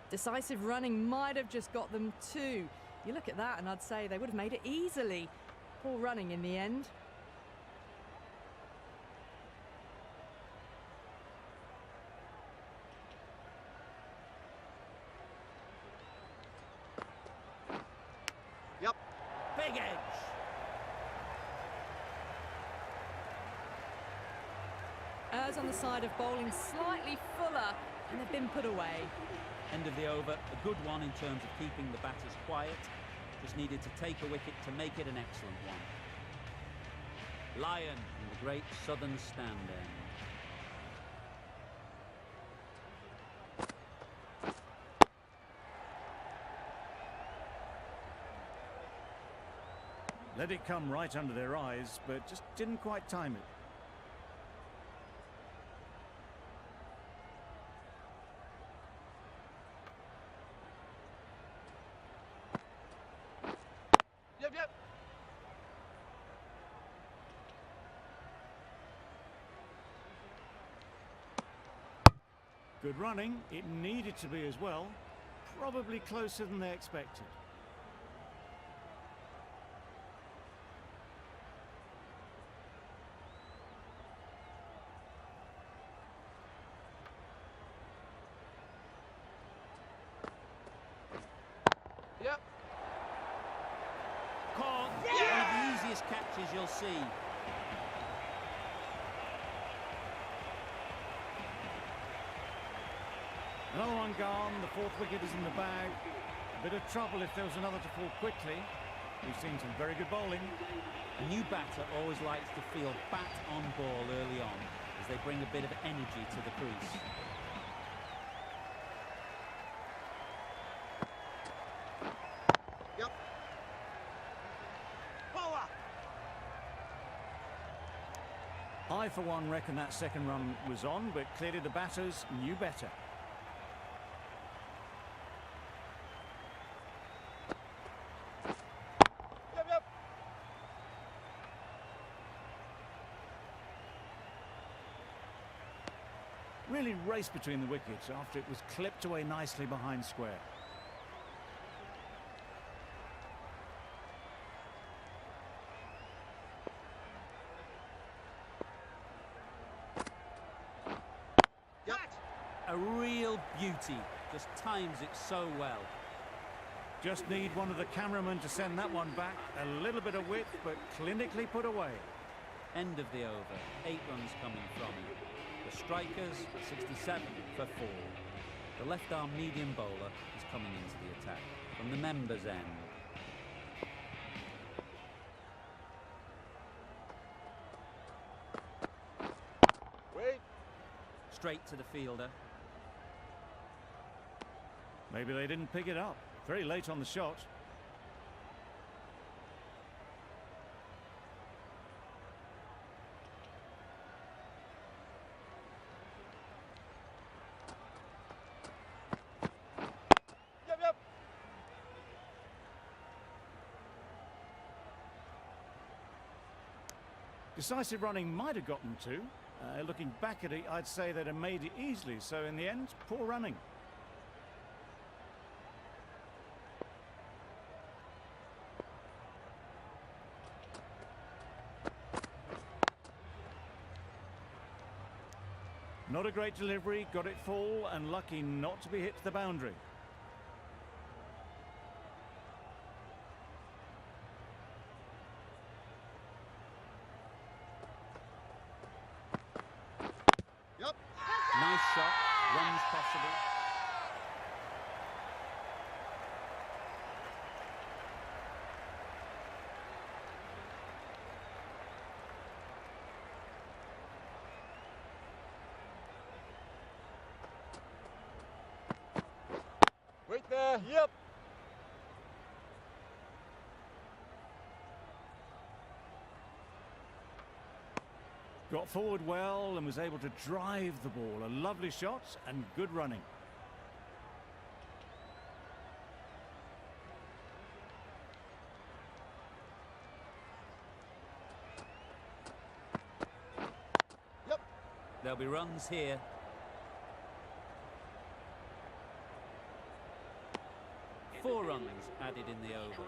Decisive running might have just got them 2. You look at that and I'd say they would have made it easily. Poor running in the end. Yep. Big edge. Errs on the side of bowling slightly fuller, and they've been put away. End of the over. A good one in terms of keeping the batters quiet. Just needed to take a wicket to make it an excellent one. Lyon in the great southern stand end. Let it come right under their eyes, but just didn't quite time it. Yep, yep. Good running. It needed to be as well. Probably closer than they expected. Yep. Caught. One of the easiest catches you'll see. Another one gone. The fourth wicket is in the bag. A bit of trouble if there was another to fall quickly. We've seen some very good bowling. A new batter always likes to feel bat on ball early on as they bring a bit of energy to the crease. Yep. Power. I, for one, reckon that second run was on, but clearly the batters knew better. Yep, yep. Really raced between the wickets after it was clipped away nicely behind square. Yep. A real beauty. Just times it so well. Just need one of the cameramen to send that one back. A little bit of width, but clinically put away. End of the over. 8 runs coming from it. The strikers, 67 for 4. The left-arm medium bowler is coming into the attack from the members' end. Wait. Straight to the fielder. Maybe they didn't pick it up. Very late on the shot. Yep, yep. Decisive running might have gotten two. Looking back at it, I'd say they'd have made it easily. So in the end, poor running. Not a great delivery, got it full and lucky not to be hit to the boundary. Yep. Nice shot. Runs possible. Wait there. Yep. Got forward well and was able to drive the ball. A lovely shot and good running. Yep. There'll be runs here. Four runs added in the over.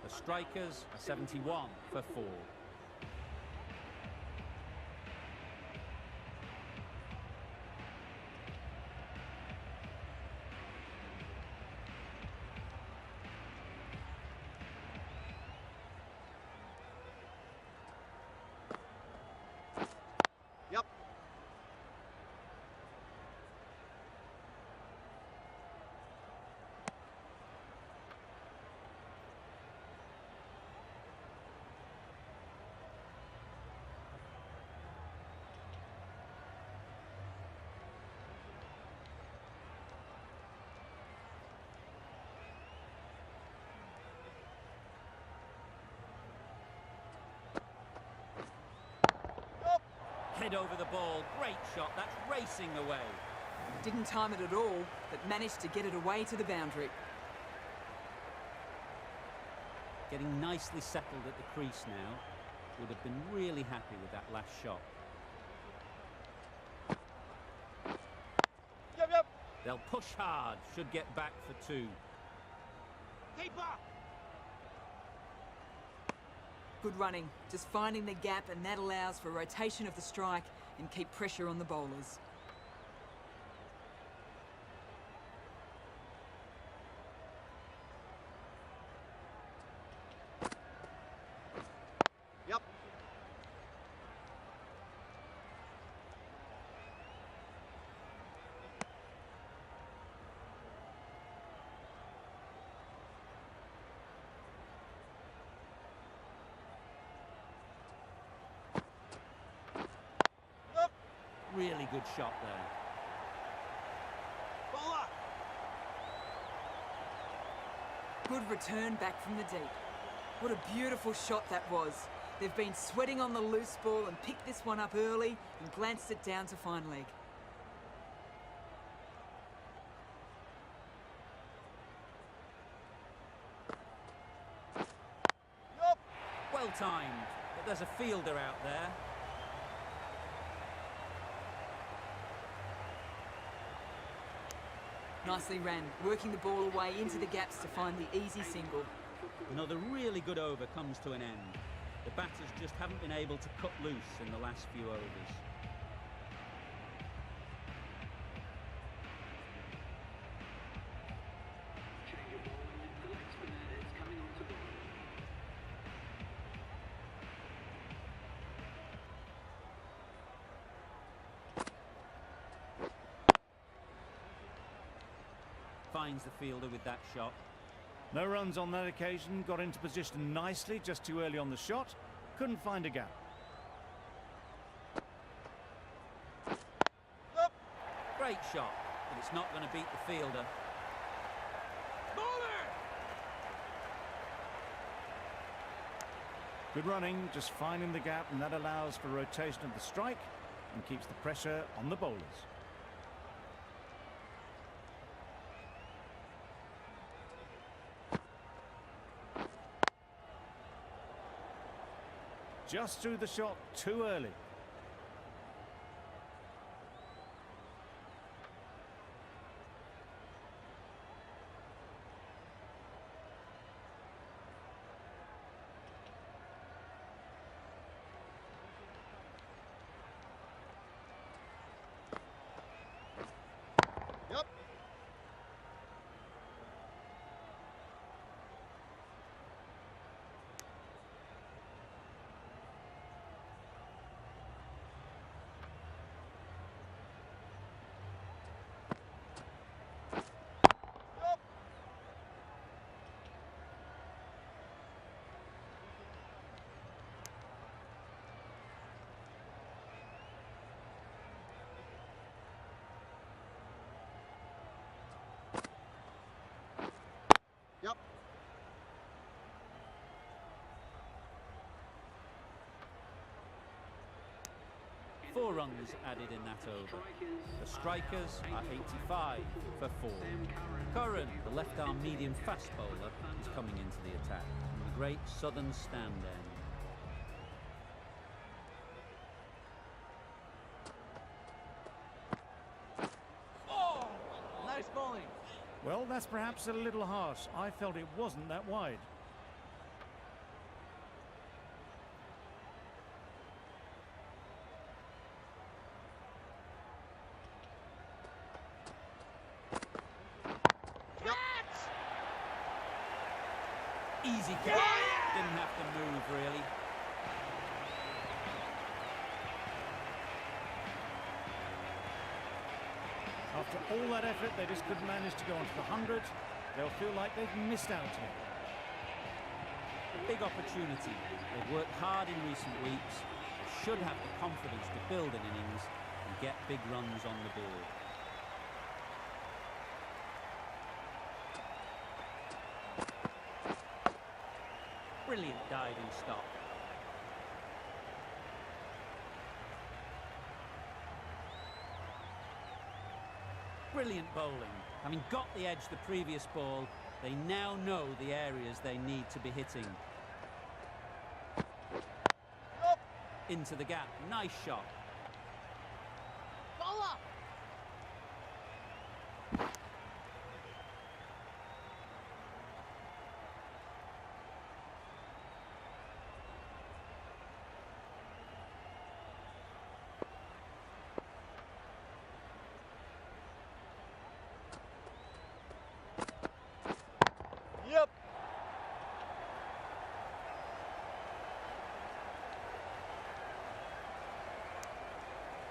The strikers are 71 for 4. Yep. head over the ball. Great shot. That's racing away. Didn't time it at all, but managed to get it away to the boundary. Getting nicely settled at the crease now. Would have been really happy with that last shot. Yep, yep. They'll push hard. Should get back for 2. Keeper. Good running, just finding the gap, and that allows for rotation of the strike and keep pressure on the bowlers. Yep. Yep. Really good shot there. Bowler. Good return back from the deep. What a beautiful shot that was. They've been sweating on the loose ball and picked this one up early and glanced it down to fine leg. Yep. Well timed, but there's a fielder out there. Nicely ran, working the ball away into the gaps to find the easy single. Another really good over comes to an end. The batters just haven't been able to cut loose in the last few overs. Finds the fielder with that shot. No runs on that occasion, got into position nicely, just too early on the shot. Couldn't find a gap. Yep. Great shot, but it's not going to beat the fielder. Bowler. Good running, just finding the gap, and that allows for rotation of the strike and keeps the pressure on the bowlers. Just threw the shot too early. Yep. 4 runs added in that over. The strikers are 85 for 4. Curran, the left-arm medium fast bowler, is coming into the attack from the great southern stand end. Oh, nice bowling. Well, that's perhaps a little harsh. I felt it wasn't that wide. Easy catch. Didn't have to move, really. After all that effort, they just couldn't manage to go onto the 100. They'll feel like they've missed out here. A big opportunity. They've worked hard in recent weeks. They should have the confidence to build an innings and get big runs on the board. Brilliant diving stop. Brilliant bowling. Having got the edge the previous ball, they now know the areas they need to be hitting. Yup. Into the gap. Nice shot. Bowler. Yep.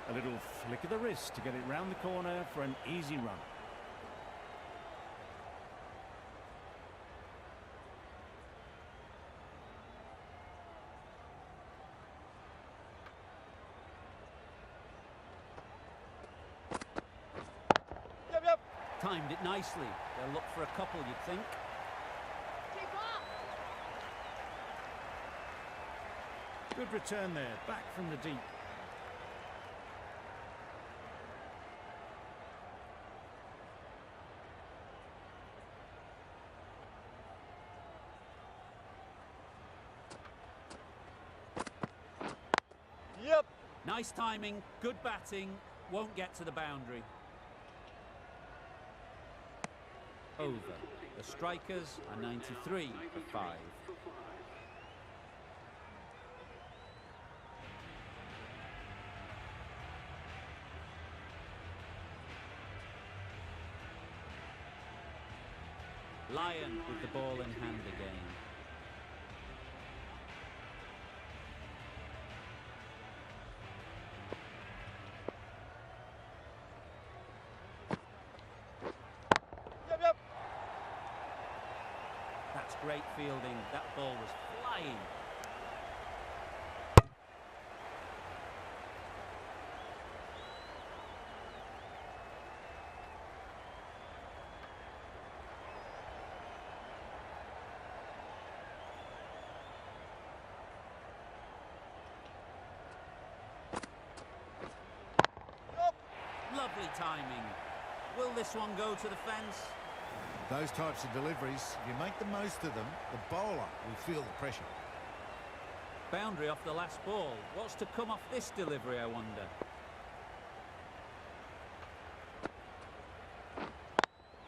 A little flick of the wrist to get it round the corner for an easy run. Yep, yep. Timed it nicely. They'll look for a couple, you'd think. Keep up. Good return there, back from the deep. Yep. Nice timing, good batting, won't get to the boundary. Over. The strikers are 93 for 5. Lyon with the ball in hand again. Yep, yep. That's great fielding. That ball was flying. Yup. Lovely timing. Will this one go to the fence? Those types of deliveries, if you make the most of them, the bowler will feel the pressure. Boundary off the last ball. What's to come off this delivery, I wonder?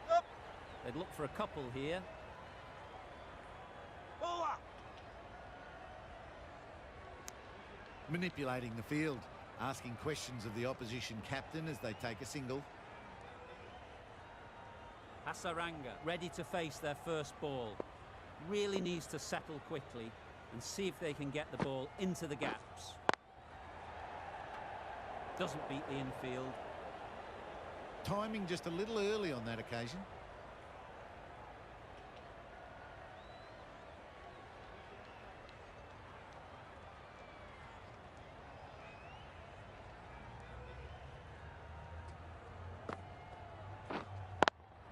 Yup. They'd look for a couple here. Bowler. Manipulating the field, asking questions of the opposition captain as they take a single. Hasaranga ready to face their first ball. Really needs to settle quickly and see if they can get the ball into the gaps. Doesn't beat the infield. Timing just a little early on that occasion.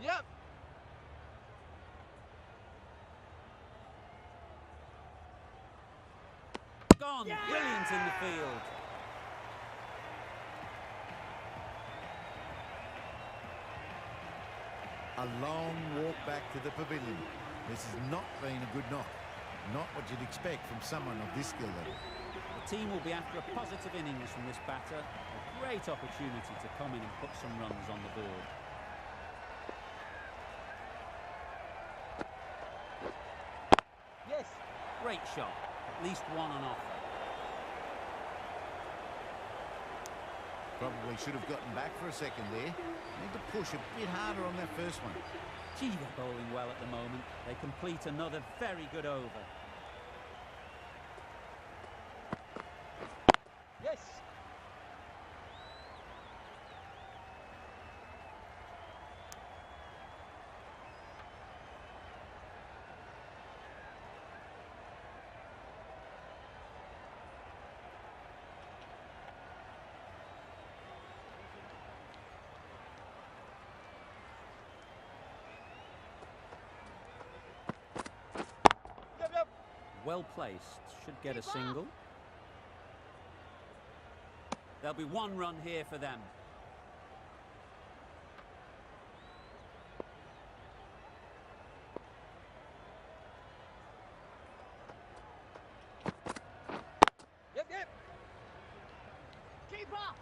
Yep. Gone. Brilliant in the field. A long walk back to the pavilion. This has not been a good knock. Not what you'd expect from someone of this skill level. The team will be after a positive innings from this batter. A great opportunity to come in and put some runs on the board. Yes. Great shot. At least one on offer. Probably should have gotten back for a second there. Need to push a bit harder on that first one. Gee, they're bowling well at the moment. They complete another very good over. Yes. Yep, yep. Well placed. Should get a single. There'll be one run here for them. off.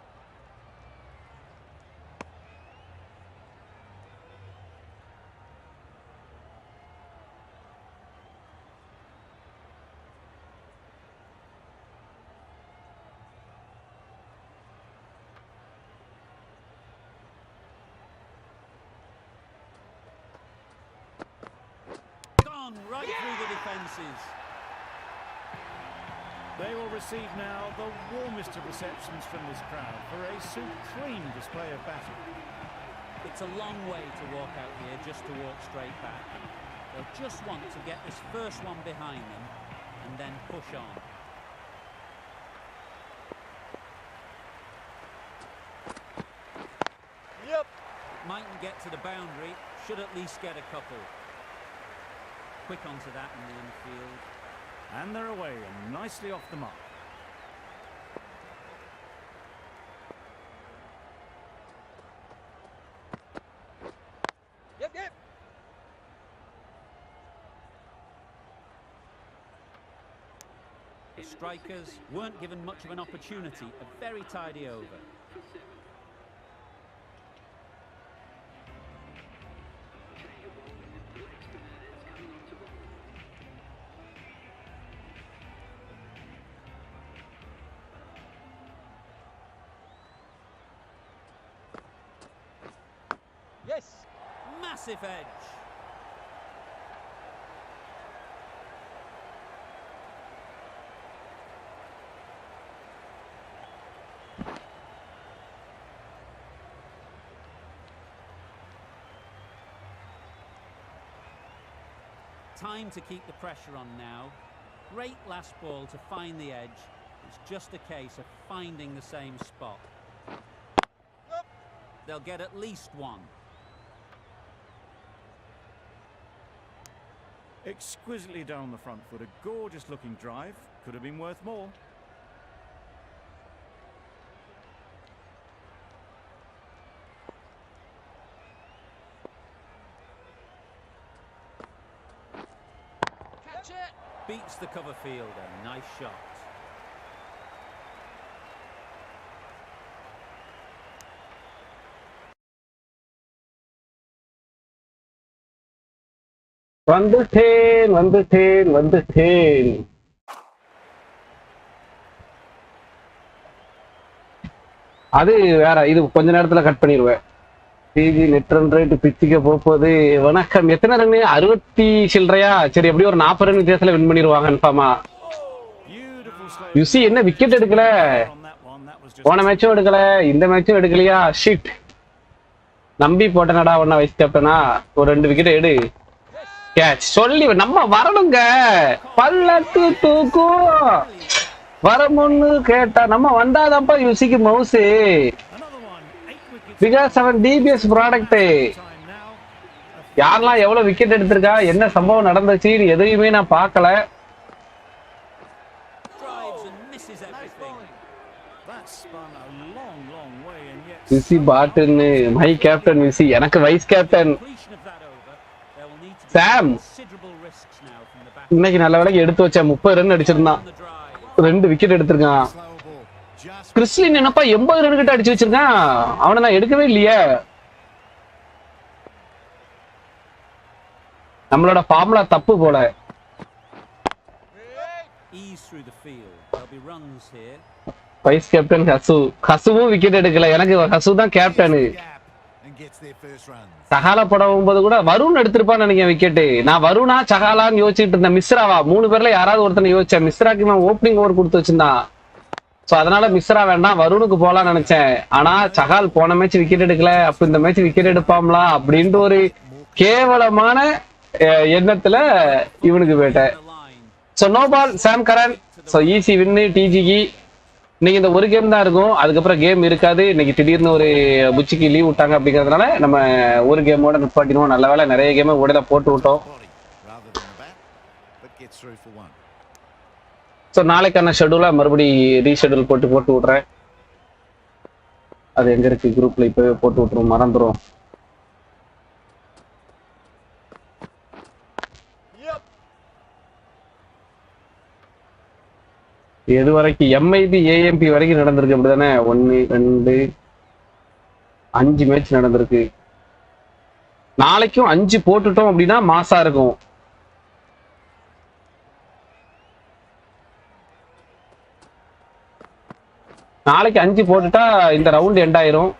Gone right through the defences. They will receive now the warmest of receptions from this crowd for a supreme display of battle. It's a long way to walk out here just to walk straight back. They'll just want to get this first one behind them and then push on. Yep. Mightn't get to the boundary, should at least get a couple. Quick onto that in the infield. And they're away and nicely off the mark. Yep, yep. The strikers weren't given much of an opportunity, a very tidy over. Yes. Massive edge. Time to keep the pressure on now. Great last ball to find the edge. It's just a case of finding the same spot. Yep. They'll get at least one. Exquisitely down the front foot, a gorgeous looking drive. Could have been worth more. Catch it! Beats the cover fielder. Nice shot. வந்துட்டேன். அது வேற, இது கொஞ்ச நேரத்துல cut பண்ணிடுவேன். டிஜி net run rate பிச்சுக்க போகுது. வணக்கம். எத்தனை ரன்னு? 60 சில்லறையா? சரி, எப்படி ஒரு 40 ரன் வித்தியாசத்துல வின் பண்ணிடுவாங்க கன்ஃபார்மா. யுசி என்ன விக்கெட் எடுக்கல? போன மேட்சும் எடுக்கல, இந்த மேட்சும் எடுக்கலையா? ஷிட். நம்பி போட்டனடா ஒன்னா வைஸ் கேப்டனா. ஒரு 2 விக்கெட் எடு. கேட்ச் சொல்லி நம்ம வரணுங்க. பல்லக்கு தூக்கும் வரமுன்னு கேட்டா நம்ம வந்தாதான்ப்பா யுசிக்கு மவுசு. பிகாஸ் அவன் டிபிஎஸ் ப்ராடக்ட். யாரெல்லாம் எவ்வளவு விக்கெட் எடுத்திருக்கா, என்ன சம்பவம் நடந்துச்சு எதையுமே நான் பார்க்கல. விசி பாட்டுன்னு மை கேப்டன் விசி, எனக்கு வைஸ் கேப்டன் சாம். இன்னைக்கு நல்ல வேலைக்கு எடுத்து வச்ச 30 ரன் அடிச்சிருந்தான், 2 விக்கெட் எடுத்திருக்கான். கிறிஸ்லின் என்னப்பா 80 ரன் கிட்ட அடிச்சு வச்சிருக்கான். அவனை நான் எடுக்கவே இல்லையே. நம்மளோட ஃபார்முலா தப்பு போல. வைஸ் கேப்டன் ஹசுவும் விக்கெட் எடுக்கல. எனக்கு ஹசு தான் கேப்டனு. சகாலா படம் போது கூட வருண் எடுத்திருப்பான்னு நினைக்கிறேன் விக்கெட்டு. நான் வருணா சகாலான்னு யோசிச்சுட்டு இருந்தேன். மிஸ்ராவா 3 பேர்ல யாராவது ஒருத்தனை யோசிச்சேன். மிஸ்ராக்கு நான் ஓப்பனிங் ஓவர் கொடுத்து வச்சிருந்தான். சோ அதனால மிஸ்ரா வேண்டாம், வருணுக்கு போலான்னு நினைச்சேன். ஆனா சகால் போன மேட்ச் விக்கெட் எடுக்கல, அப்ப இந்த மேட்ச் விக்கெட் எடுப்பாங்களா அப்படின்ட்டு ஒரு கேவலமான எண்ணத்துல இவனுக்கு போயிட்டேன். சோ நோ பால் சாம் கரன். சோ ஈஸி வின்னு டிஜிக்கு. இன்னைக்கு இந்த ஒரு கேம் தான் இருக்கும், அதுக்கப்புறம் கேம் இருக்காது. இன்னைக்கு திடீர்னு ஒரு புச்சிக்கு லீவ் விட்டாங்க அப்படிங்கிறதுனால நம்ம ஒரு கேமோட நிப்பாட்டிடுவோம். நல்ல வேலை நிறைய கேமை உடனே போட்டு விட்டோம். ஸோ நாளைக்கான ஷெடியூலை மறுபடி ரீஷெடியூல் போட்டு விட்றேன். அது எங்க இருக்கு குரூப்ல இப்பவே போட்டு விட்டுரும், மறந்துடும். எது வரைக்கும் எம்ஐபி ஏஎம்பி வரைக்கும் நடந்திருக்கு அப்படிதானே? 1 2 5 மேட்ச் நடந்திருக்கு. நாளைக்கும் 5 போட்டுட்டோம் அப்படின்னா மாசா இருக்கும். நாளைக்கு 5 போட்டுட்டா இந்த ரவுண்ட் எண்ட் ஆயிரும்.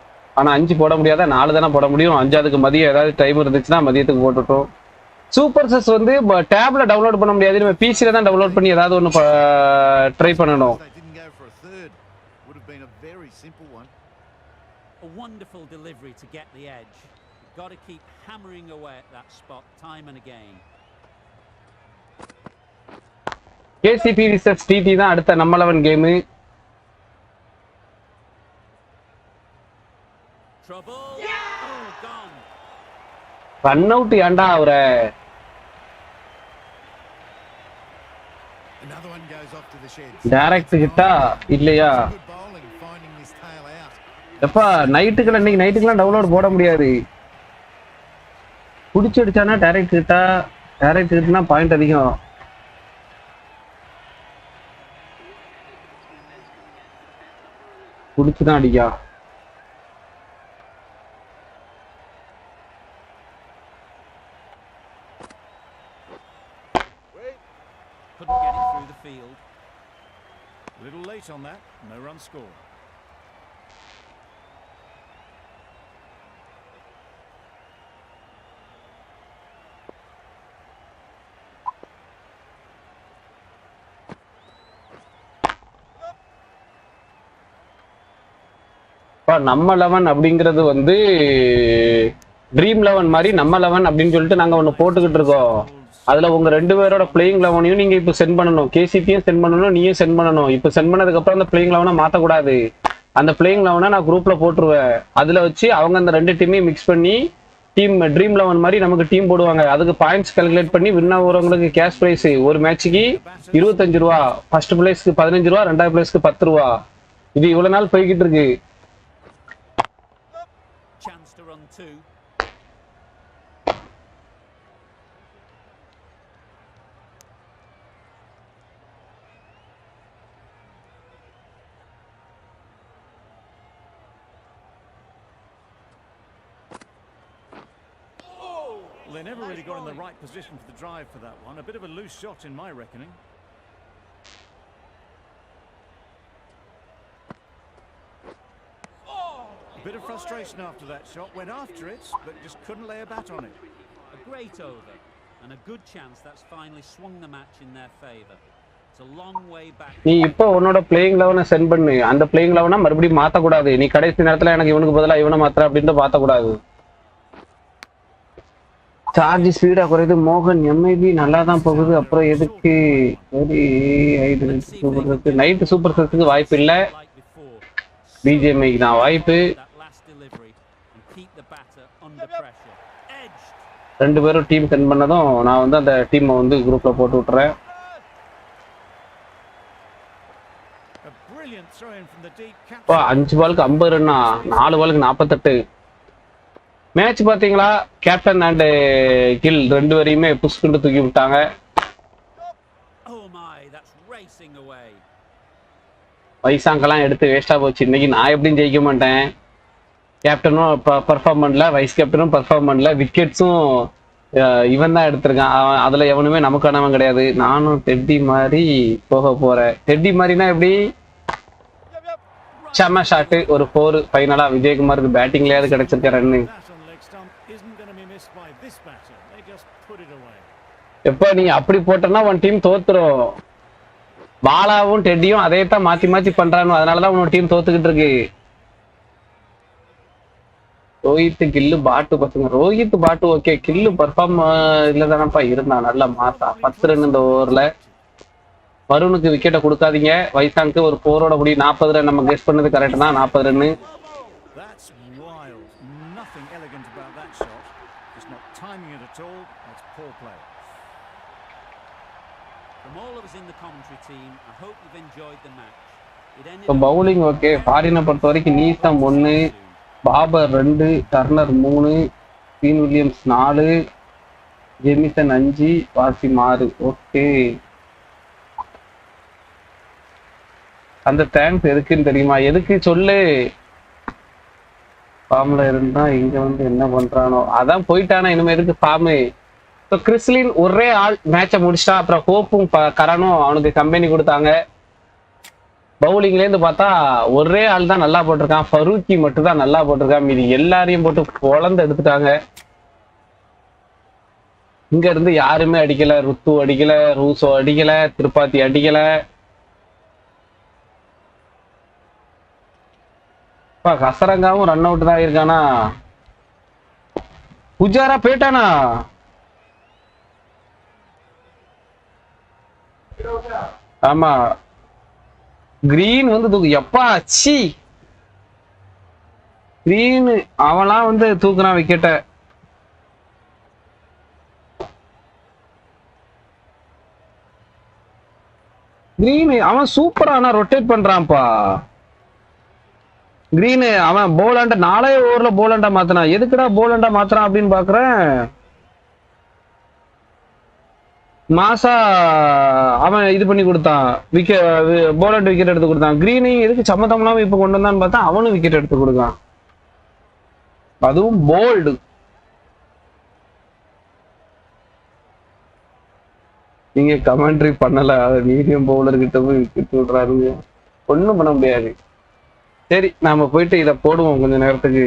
ஆனா 5 போட முடியாத, 4 தானே போட முடியும். 5ஆவதுக்கு மதியம் ஏதாவது டைம் இருந்துச்சுன்னா மதியத்துக்கு போட்டுட்டோம். சூப்பர் செஸ் வந்து டேப்ல டவுன்லோட் பண்ண முடியாது, நம்ம பிசில தான் டவுன்லோட் பண்ணி ஏதாவது ஒன்று ட்ரை பண்ணணும். A wonderful delivery to get the edge. You've got to keep hammering away at that spot time and again. KCP vs TT தான் அடுத்த நம்ம 11 game. Trouble. Oh, gone. Run out ஏண்டா அவரை? டைரக்ட் கிட்டா இல்லையா? எப்பா நைட்டுக்குள்ள இன்னைக்கு நைட்டுக்குலாம் டவுன்லோட் போட முடியாது. புடிச்சு அடிச்சானா டைரக்ட் கிட்டா, டைரக்ட் கிட்டனா பாயிண்ட் அதிகம். புடிச்சுதான் அடிக்கா. Couldn't get it through the field. A little late on that, no run score. நம்ம 11 அப்படிங்கிறது வந்து ட்ரீம் 11 மாதிரி நம்ம 11 அப்படின்னு சொல்லிட்டு நாங்க ஒண்ணு போட்டுக்கிட்டு இருக்கோம். அதுல உங்க 2 பேரோட பிளேயிங் 11ஐயும் நீங்க இப்ப சென்ட் பண்ணணும். கேசிபியும் சென்ட் பண்ணணும், நீயும் சென்ட் பண்ணணும். இப்ப சென்ட் பண்ணதுக்கு அப்புறம் அந்த பிளேயிங் 11 மாத்தக்கூடாது. அந்த பிளேயிங் 11 நான் குரூப்ல போட்டுருவேன். அதுல வச்சு அவங்க அந்த 2 டீமையும் மிக்ஸ் பண்ணி டீம் ட்ரீம் 11 மாதிரி நமக்கு டீம் போடுவாங்க. அதுக்கு பாயிண்ட்ஸ் கால்குலேட் பண்ணி வின் ஆகுறவங்களுக்கு கேஷ் பிரைஸ் ஒரு மேட்சுக்கு 25 ரூபா, ஃபர்ஸ்ட் பிளேஸ்க்கு 15 ரூபா, 2வது பிளேஸ்க்கு 10 ரூபா. இது இவ்வளவு நாள் போய்கிட்டு இருக்கு. Chance to run 2. Well, they never really got in the right position for the drive for that one. A bit of a loose shot in my reckoning. A bit of frustration after that shot. Went after it, but just couldn't lay a bat on it. A great over and a good chance that's finally swung the match in their favour. It's a long way back. நீ இப்போ உன்னோட playing 11 send பண்ணு. அந்த playing 11 மறுபடியும் மாத்த கூடாது. நீ கடைசி நேரத்துல எனக்கு இவனுக்கு பதிலா இவனை மாத்துற அப்படின்ட்டு மாத்த கூடாது. சார்ஜ் ஸ்பீடா குறையுது. மோகன் எம்ஐபி நல்லா தான் போகுது. அப்புறம் எதுக்கு நைட் சூப்பர் செஸ்க்கு வாய்ப்பு இல்ல. பிஜிஎம்ஐக்கு தான் வாய்ப்பு. 2 பேரும் டீம் சென்ட் பண்ணதும் நான் வந்து அந்த டீமை வந்து குரூப்ல போட்டு விட்டுறேன். 5 பாலுக்கு 50 ரன்னா, 4 பாலுக்கு 48. மேட்ச் பாத்தீங்களா? கேப்டன் அண்ட் கில் 2 பேரையுமே புஷ் பண்ணி தூக்கி விட்டாங்க. வைசாங்கெல்லாம் எடுத்து வேஸ்டா போச்சு. இன்னைக்கு நான் எப்படியும் ஜெயிக்க மாட்டேன். கேப்டனும் பர்ஃபார்ம் பண்ணல, வைஸ் கேப்டனும் பர்ஃபார்ம் பண்ணல, விக்கெட்ஸும் இவன் தான் எடுத்திருக்கான். அதுல எவனுமே நமக்கானவன் கிடையாது. நானும் டெட்டி மாதிரி போக போறேன். டெட்டி மாதிரினா எப்படி? செம ஷாட்டு, ஒரு 4 ஃபைனலா விஜயகுமாருக்கு பேட்டிங்லயாவது கிடைச்சிருக்க ரன்னு. எப்ப நீ அப்படி போட்டனா உன் டீம் தோத்துரும். பாலாவும் டெட்டியும் அதே தான் மாத்தி மாத்தி பண்றானு, அதனாலதான் உன்னோட டீம் தோத்துக்கிட்டு இருக்கு. ரோஹித் கில்லு பாட்டு பசங்க. ரோஹித் பாட்டு ஓகே, கில்லு பர்ஃபார்ம் இல்லதானப்பா இருந்தான். நல்லா மாத்தா 10 ரன் இந்த ஓவர்ல. வருணுக்கு விக்கெட்டை கொடுக்காதீங்க. வைசாங்க்கு ஒரு 4ஓட முடி 40 ரன். நம்ம கெஸ் பண்ணது கரெக்ட் தான், 40 ரன்னு. Bowling okay. ஃபாரினை பொறுத்த வரைக்கும் Neesham 1, Babar 2, Turner 3, Ben Williams 4, Jamieson 5, Wasim 6. Okay அந்த தேங்க்ஸ் எதுக்குன்னு தெரியுமா? எதுக்கு சொல்லு. ஃபார்ம்ல இருந்தா இங்க வந்து என்ன பண்றானோ அதான் போயிட்டானா. இனிமே எதுக்கு ஃபார்மு? ஸோ கிறிஸ்லின் ஒரே ஆள் மேட்சை முடிச்சிட்டா. அப்புறம் ஹோப்பும் கரனும் அவனுக்கு கம்பெனி கொடுத்தாங்க. பவுலிங்லேருந்து பார்த்தா ஒரே ஆள் தான் நல்லா போட்டிருக்கான். ஃபரூக்கி மட்டும் தான் நல்லா போட்டிருக்கான். மீதி எல்லாரையும் போட்டு பொழந்து எடுத்துட்டாங்க. இங்க இருந்து யாருமே அடிக்கல. ருத்து அடிக்கல, ரூசோ அடிக்கல, திருப்பாத்தி அடிக்கல. ஹசரங்காவும் ரன் அவுட் தான் இருக்கானா. புஜாரா போயிட்டானா. ஆமா கிரீன் வந்து தூக்கு எப்பா சி கிரீன் அவன்லாம் வந்து தூக்குறான் விக்கெட்ட. கிரீன் அவன் சூப்பரா ஆனா ரொட்டேட் பண்றான்ப்பா. கிரீன் அவன் போலாண்ட 4 ஓவர்ல போலாண்டா மாத்தினான். எதுக்குடா போலாண்டா மாத்திரான் அப்படின்னு பாக்குறேன். மாசா அவன் இது பண்ணி கொடுத்தான். போலாண்ட் விக்கெட் எடுத்து கொடுத்தான். கிரீனையும் எதுக்கு சம்மந்தம்லாம் இப்ப கொண்டு வந்தான்னு பார்த்தா அவனும் விக்கெட் எடுத்து கொடுத்தான். அதுவும் போல்டு. நீங்க கமெண்ட்ரி பண்ணல. மீடியம் பவுலர் கிட்ட போய் விக்கெட் விடுறாருங்க. ஒண்ணும் பண்ண முடியாது. சரி நாம போயிட்டு இதை போடுவோம் கொஞ்ச நேரத்துக்கு.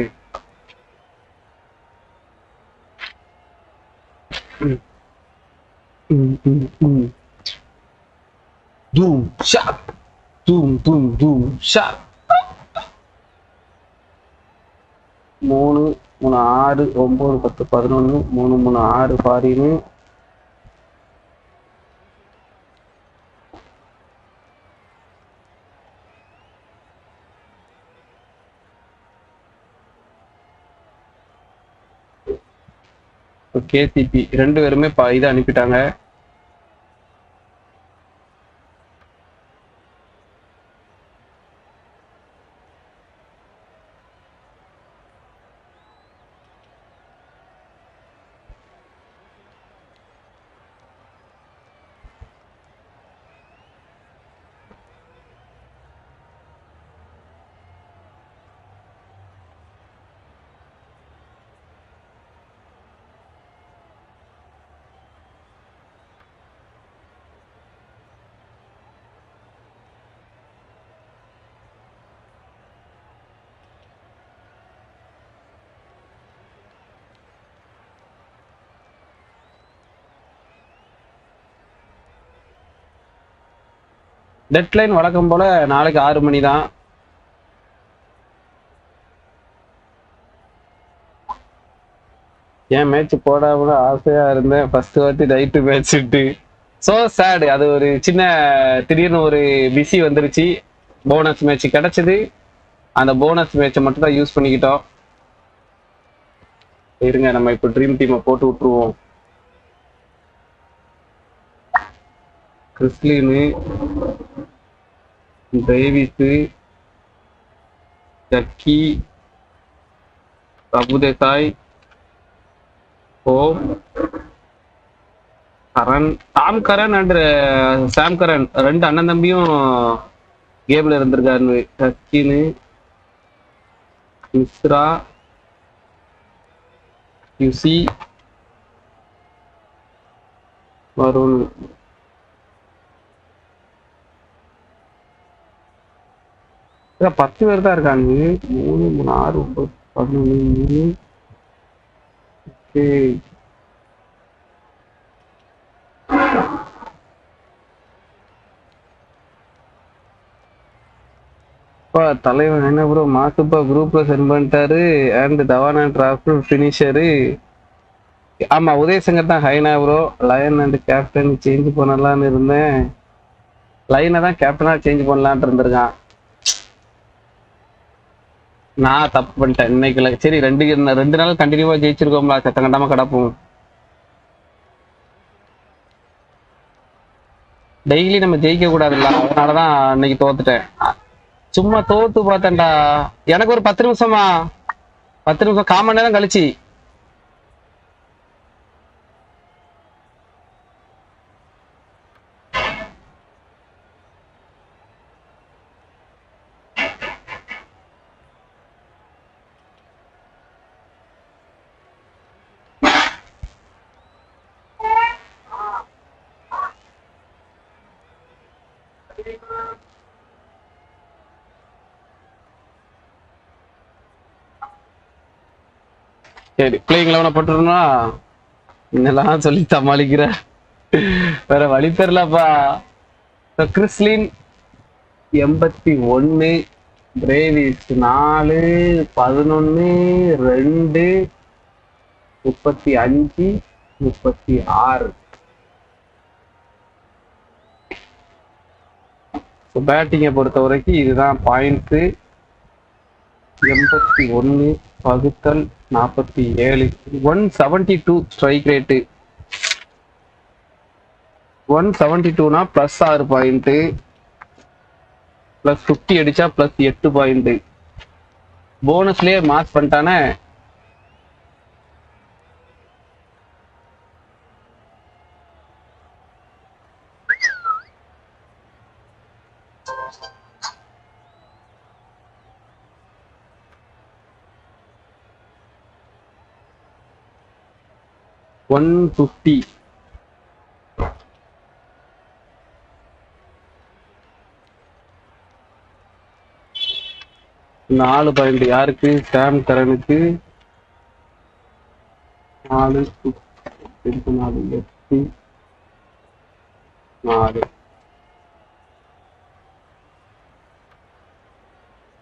தூம் ஷாட் தூம் தூம் தூம் ஷாட். 3 3 6 9 10 11 3 3 6 ஃபாரின். கேசிபி 2 பேருமே இதை அனுப்பிட்டாங்க. டெட்லைன் வழக்கம் போல நாளைக்கு 6 மணி தான். ஏன் மேட்ச் போடாம ஆசையா இருந்தேன். ஃபர்ஸ்ட் வாட்டி நைட்டு மேட்ச்ட்டு சோ சேடு. அது ஒரு சின்ன திடீர்னு ஒரு பிஸி வந்துருச்சு. போனஸ் மேட்ச் கிடைச்சது. அந்த போனஸ் மேட்சை மட்டும் தான் யூஸ் பண்ணிக்கிட்டோம். இருங்க நம்ம இப்போ ட்ரீம் டீமை போட்டு விட்டுருவோம். கிறிஸ்லினு, டேவிஸ், ஜக்கி, பிரபுதேசாய், ஓம், கரண், Tom Curran and Sam Curran 2 அண்ணன் தம்பியும் கேம்ல இருந்திருக்காரு. சச்சின், மிஸ்ரா, யுசி, வருண். இதான் 10 பேர் தான் இருக்காங்க. 3 3 6 9 11 3. தலைவன் என்ன ப்ரோ மாசுப்பா குரூப்ல சென்ட் பண்ணிட்டாரு. அண்ட் தவானா டிராஃப்ட் ஃபினிஷரு. ஆமா உதயசங்கர் தான் ஹைனா bro. Lyon and captain change பண்ணலான்னு இருந்தேன். லைனை தான் கேப்டனா சேஞ்ச் பண்ணலான் இருந்திருக்கான். நான் தப்பு பண்ணிட்டேன் இன்னைக்கு. சரி 2 நாள் கண்டினியூவா ஜெயிச்சிருக்கோம்ல, சத்தம் கண்டாம கிடப்போம். டெய்லி நம்ம ஜெயிக்க கூடாதுல்ல, அதனாலதான் இன்னைக்கு தோத்துட்டேன். சும்மா தோத்து பார்த்தேன்டா. எனக்கு ஒரு 10 நிமிஷமா 10 நிமிஷம் 1/4 மணி நேரம் கழிச்சு சரி பிளேயிங் 11 போட்டுருனா என்னெல்லாம் சொல்லி சமாளிக்கிற வேற வழி தெரியலப்பா. Chris Lynn 81, Brevis 4, 11, 2, 35, 36. பேட்டிங்கை பொறுத்த வரைக்கும் இதுதான் பாயிண்ட்ஸு. 81 வகுத்தல் 47, 172 ஸ்ட்ரைக் ரேட்டு. 172னா ப்ளஸ் 6 பாயிண்ட்டு, ப்ளஸ் 50 அடிச்சா ப்ளஸ் 8 பாயிண்ட்டு. போனஸ்லயே மார்க் பண்ணிட்டானே. ஒன் 50 4 பாயிண்ட் யாருக்கு? சாம் கரனுக்கு 4, 4, 8, 4.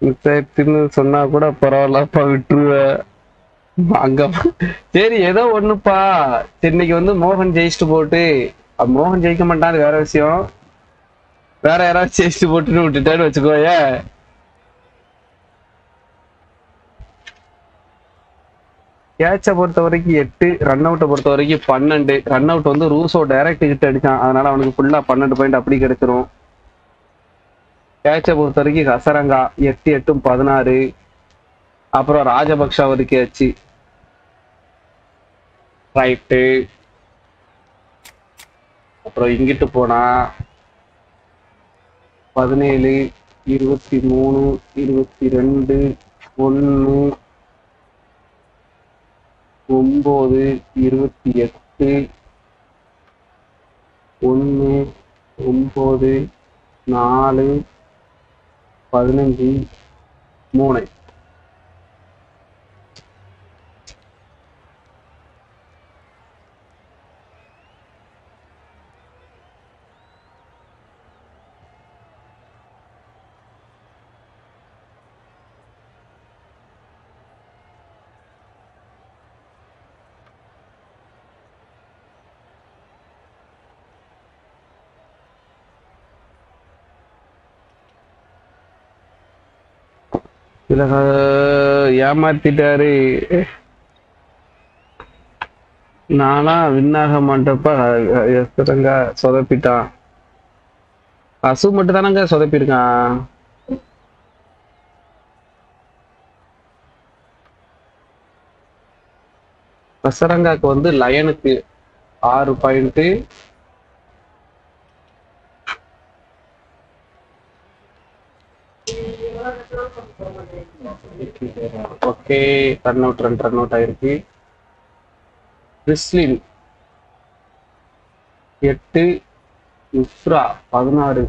மிஸ்ஸாயிடுச்சுன்னு சொன்னா கூட பரவாயில்லப்பா, விட்டுருவேன் அங்க. சரி ஏதோ ஒண்ணுப்பா. இன்னைக்கு வந்து மோகன் ஜெயிச்சுட்டு போட்டு, மோகன் ஜெயிக்க மாட்டான் அது வேற விஷயம். வேற யாராவது ஜெயிச்சுட்டு போட்டுன்னு விட்டுட்டேன்னு வச்சுக்கோயே. கேட்சை பொறுத்த வரைக்கும் 8, ரன் அவுட்டை பொறுத்த வரைக்கும் 12. ரன் அவுட் வந்து ரூசோ டைரக்ட் கிட்ட அடிச்சான், அதனால அவனுக்கு ஃபுல்லா 12 பாயிண்ட் அப்படி கிடைச்சிரும். கேட்சை பொறுத்த வரைக்கும் ஹசரங்கா 8, 8, 16. அப்புறம் ராஜபக்ஷா ஒதுக்கியாச்சு. ரைட்டு. அப்புறம் இங்கிட்டு போனா 17, 23, 22, 1, 9, 28, 1, 9, 4, 15, 3. ஏமாத்திட்டாரு. நானா வின்னாக மாட்டப்ப சொதப்பிட்டான். அசு மட்டும் தானங்க சொதப்பிருக்கான். பசரங்காக்கு வந்து லயனுக்கு 6 பாயிண்ட். ஓகே ரன் அவுட் ஆயிருக்கு. கிறிஸ்லின் 8, இஸ்ரா 16,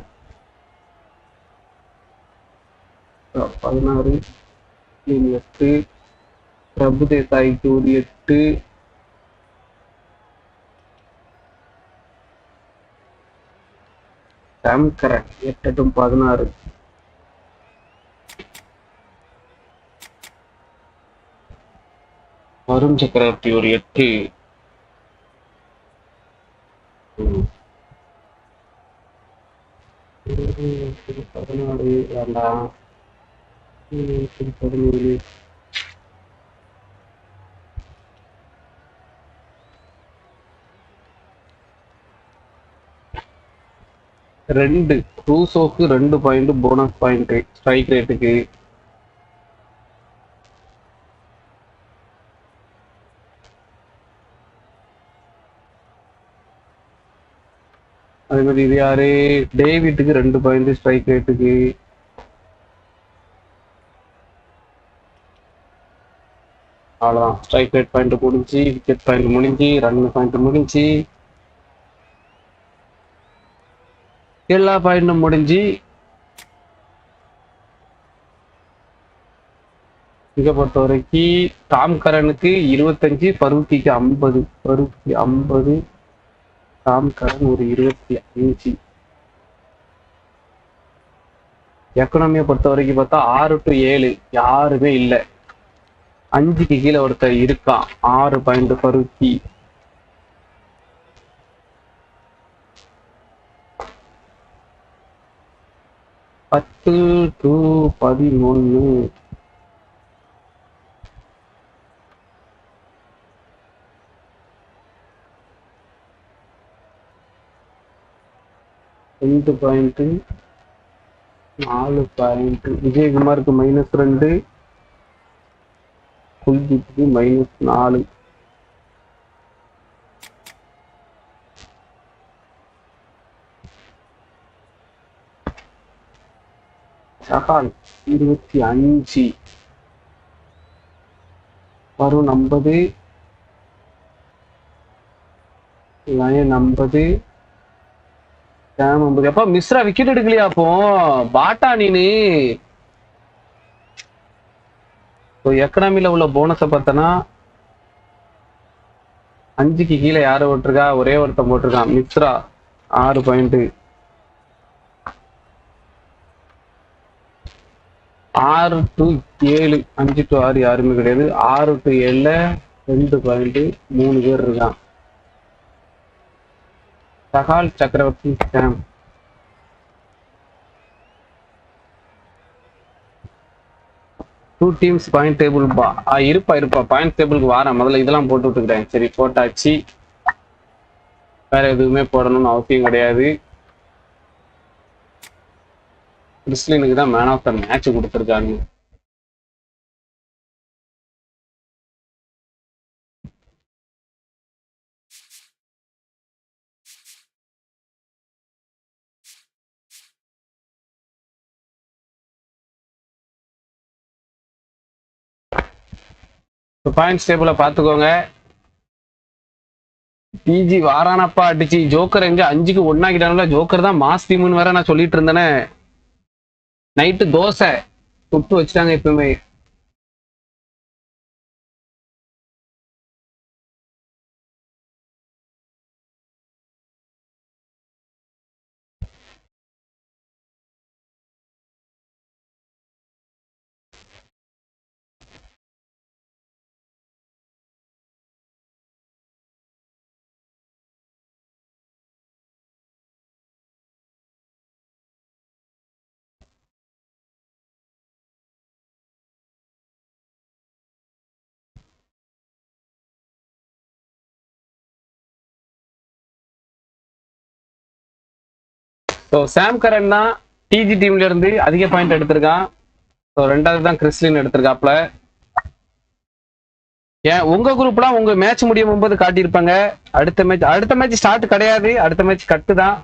8, பிரபு தேசாய்க்கு ஒரு 8, சாம்கரன் 8, 16. வருண் சக்கரவர்த்தி ஒரு 8. 14 வேண்டாம். 17. ரெண்டு ரூசோக்கு 2 பாயிண்ட் போனஸ் பாயிண்ட் ஸ்ட்ரைக் ரேட்டுக்கு. அதே மாதிரி இது யாரு? டேவிட்டுக்கு 2 பாயிண்ட் ஸ்ட்ரைக் ரேட்டுக்கு. அவ்வளோதான், ஸ்ட்ரைக் ரேட் பாயிண்ட் முடிஞ்சு, விக்கெட் பாயிண்ட் முடிஞ்சு, ரன் பாயிண்ட் முடிஞ்சு. எல்லா பாயிண்டும் முடிஞ்சு இங்க பொறுத்த வரைக்கும் டாம் கரனுக்கு 25, பருத்திக்கு 50. பருத்தி 50, டாம் கரன் ஒரு 25. எக்கனாமியை பொறுத்த வரைக்கும் பார்த்தா 6 to 7 யாருமே இல்லை. 5க்கு கீழே ஒருத்தர் இருக்கான். 6 பாயிண்ட் பருத்தி. பத்து to 11. ரெண்டு பாயிண்ட் 4 பாயிண்ட். விஜயகுமாருக்கு -2, குல்தீப்புக்கு -4. சகால் 25, வருண் 50, லயன் 50, அப்பா மிஸ்ரா விக்கெட் எடுக்கலையா? அப்போ பாட்டா நீனு எக்கனாமில உள்ள போனஸை பார்த்தனா 5க்கு கீழே யாரை போட்டிருக்கா? ஒரே ஒருத்தன் போட்டிருக்கான், மிஸ்ரா. 6 பாயிண்ட். 6 to 7. 5 to 6 யாருமே கிடையாது. 6 to 7 2 பாயிண்ட். 3 பேர் இருக்கான். சகால், சக்கரவர்த்தி, சாம். டூ டீம்ஸ் பாயிண்ட் டேபிள் இருப்பா பாயிண்ட் டேபிளுக்கு வாரேன். முதல்ல இதெல்லாம் போட்டு விட்டுக்கிறேன். சரி, போட்டாச்சு. வேற எதுவுமே போடணும்னு அவசியம் கிடையாது. கிறிஸ்லினுக்கு தான் மேன் ஆஃப் த மேட்ச் கொடுத்துருக்காங்க. பாயிண்ட்ஸ் டேபிள பாத்துக்கோங்க. பிஜி வாரானப்பா அடிச்சு. ஜோக்கர் எங்க 5க்கு 1 ஆகிட்டானுல. ஜோக்கர் தான் மாஸ் டீம்னு வேற நான் சொல்லிட்டு இருந்தேனே. நைட்டு தோசை சுட்டு வச்சுட்டாங்க. எப்பவுமே சாம் கரன் தான் டிஜி டீம்ல இருந்து அதிக பாயிண்ட் எடுத்திருக்கான். ரெண்டாவது தான் கிறிஸ்லின் எடுத்திருக்காப்ல. ஏன் உங்க குரூப்லாம் உங்க மேட்ச் முடியும் போது காட்டியிருப்பாங்க. அடுத்த மேட்ச் ஸ்டார்ட் கிடையாது. அடுத்த மேட்ச் கட்டு தான்.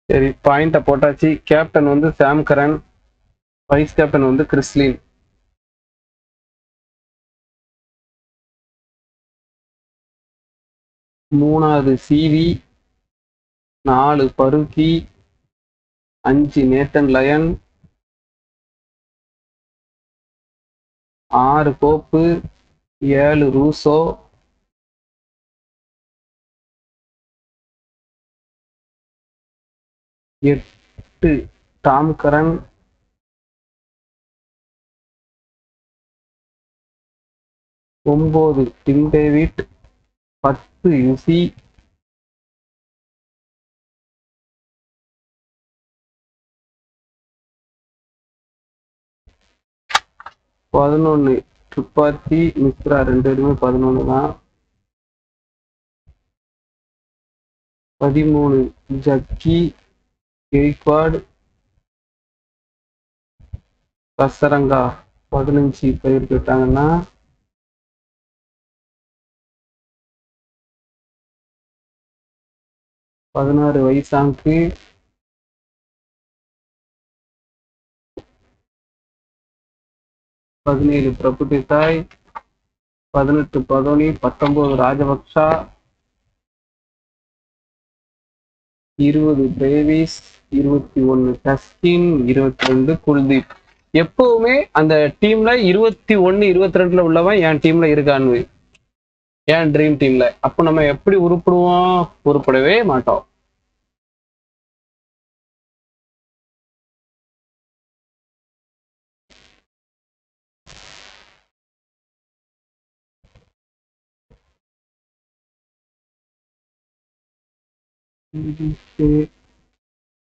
சரி, பாயிண்ட போட்டாச்சு. கேப்டன் வந்து சாம் கரன், வைஸ் கேப்டன் வந்து கிறிஸ்லின். மூணாவது சிவி, 4 பருக்கி, 5 நேத்தன் லயன், 6 கோப்பு, 7 Rousseau, 8 Tom Karan, 9 Tim David, 10 UC, 11 துப்பாக்கி. மிஸ்ரா 2 பேருமே 11 தான். 13 ஜக்கி கெய்க்வாட் கசரங்கா 15 பேர் போயிட்டாங்கன்னா 16 வைசாங்கு 17 பிரபுதேசாய் 18 பதோனி 19 ராஜபக்ஷா 20 பிரேவிஸ் 21 டஸ்கின் 22 குல்தீப். எப்பவுமே அந்த டீம்ல 21 22ல உள்ளவன் என் டீம்ல இருக்கான்னு, என் ட்ரீம் டீம்ல. அப்போ நம்ம எப்படி உருப்படுவோம்? உருப்படவே மாட்டோம்.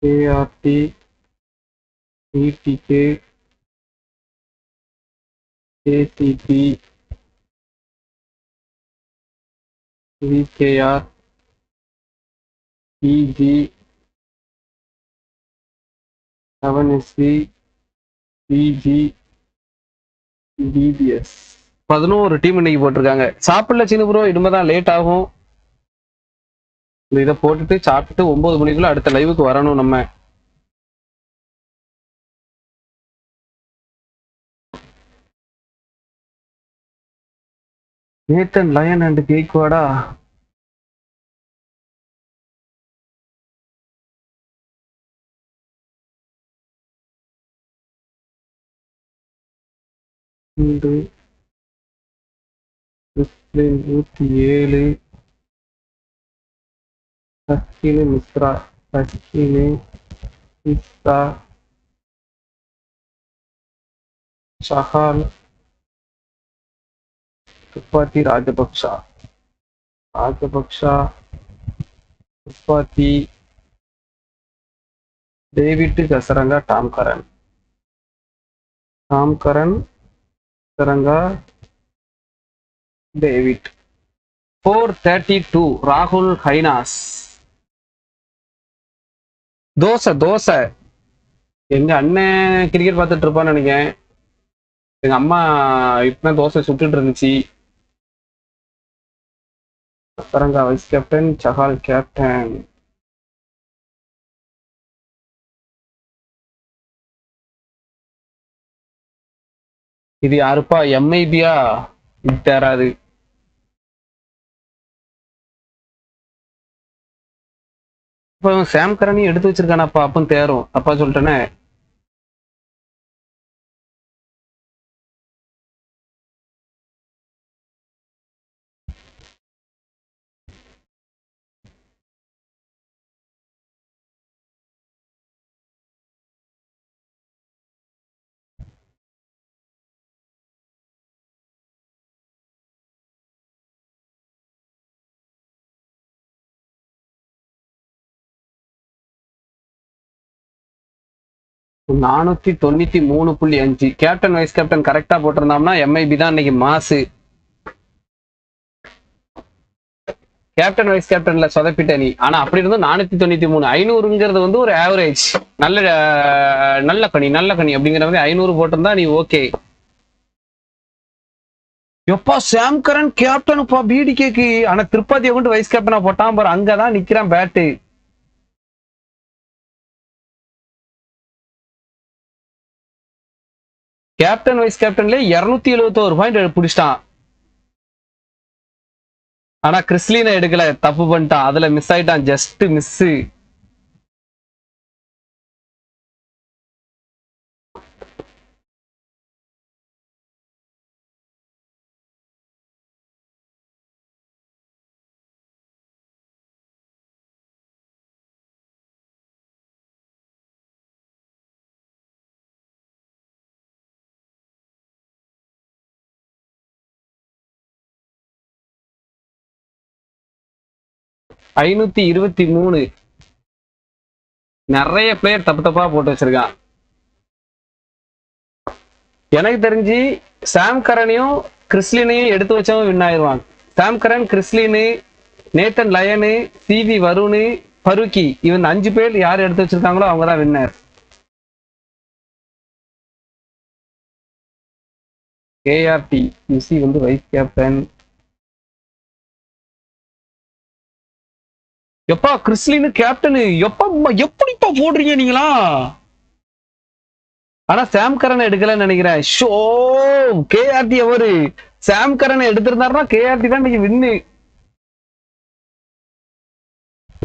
KRT ETK KCP VKR EG 7SC PG DBS 11 team இன்னைக்கு போட்டிருக்காங்க. சாப்பிடல சின்ன ப்ரோ, இனிமேதான் லேட் ஆகும். இதை போட்டுட்டு சாப்பிட்டு 9 மணிக்குள்ள அடுத்த லைவுக்கு வரணும் நம்ம. நேத்தன் லயன் அண்ட் கேக்வாடா இன்று 107 சச்சின் மிஸ்ரா சச்சின் மிஸ்ரா சஹால் துப்பாத்தி ராஜபக்ஷா துப்பாத்தி டேவிட் கசரங்கா டாம்கரன் கசரங்கா டேவிட் 432 ராகுல் ஹைனாஸ் தோசை எங்க அண்ணன் கிரிக்கெட் பார்த்துட்டு இருப்பான்னு நினைக்கிறேன். எங்க அம்மா இப்பதான் தோசை சுட்டுட்டு இருந்துச்சு. Hasaranga vice captain, Chahal captain. இது யாருப்பா? எம்ஐபியா? இது தராது. இப்போ சாம் கரனி எடுத்து வச்சிருக்கானாப்பா, அப்பவும் தேரும். அப்பா சொல்லிட்டேனே. $493.5 கேப்டன் வைஸ் கேப்டன் கரெக்டா போட்டிருந்தோம்னா எம்ஐபி தான் இன்னைக்கு மாசு. கேப்டன் வைஸ் கேப்டன்ல சொதப்பிட்ட நீ. ஆனா அப்படி இருந்தும் 493 500ங்கிறது வந்து ஒரு ஆவரேஜ். நல்ல கணி அப்படிங்கிற மாதிரி 500 போட்டிருந்தா நீ ஓகே. எப்பா சாம் கரன் கேப்டனுப்பா பிடிகேக்கு. ஆனா திருப்பதியை கொண்டு வைஸ் கேப்டனா போட்டான் பாரு, அங்கதான் நிக்கிறான் பேட்டு. கேப்டன் வைஸ் கேப்டன்ல 271 பாயிண்ட் பிடிச்சிட்டான். ஆனா கிறிஸ்லினை எடுக்கல, தப்பு பண்ணிட்டான். அதுல மிஸ் ஆயிட்டான், ஜஸ்ட் மிஸ். $523. நிறைய பிளேயர் தப்பா போட்டு வச்சிருக்கான். எனக்கு தெரிஞ்சு சாம் கரனையும் கிறிஸ்லினையும் எடுத்து வச்சவன் வின் ஆயிடுவான். சாம் கரன், கிறிஸ்லினு, நேத்தன் லயனு, சிவி வருணு, பருக்கி இவன் 5 பேர் யார் எடுத்து வச்சிருக்காங்களோ அவங்க தான் வின்னர். கேஆர்டி யூசி வந்து வைஸ் கேப்டன். எப்பா கிறிஸ்லின் கேப்டன் எப்படிப்பா போடுறீங்க நீங்களா? ஆனா சாம் கரனை எடுக்கலன்னு நினைக்கிறேன். ஷோ கேஆர்டி அவரு சாம் கரனை எடுத்திருந்தாருன்னா கேஆர்டி தான் இன்னைக்கு வின்னு.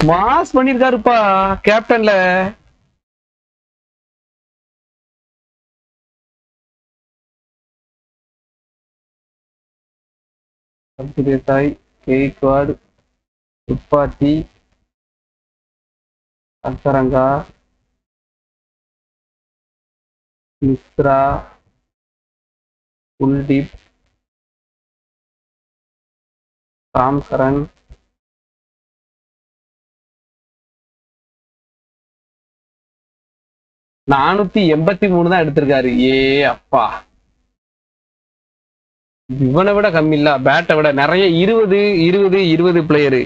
மாஸ் பண்ணிருக்காருப்பா கேப்டன்ல. தேசாய், கேக்வாட், துப்பாத்தி, அசரங்கா, மிஸ்ரா, குல்தீப், ராம்கரன், $483 தான் எடுத்திருக்காரு. ஏ அப்பா, இவனை விட கம்மி இல்ல, பேட்டை விட நிறைய 20 பிளேயரு.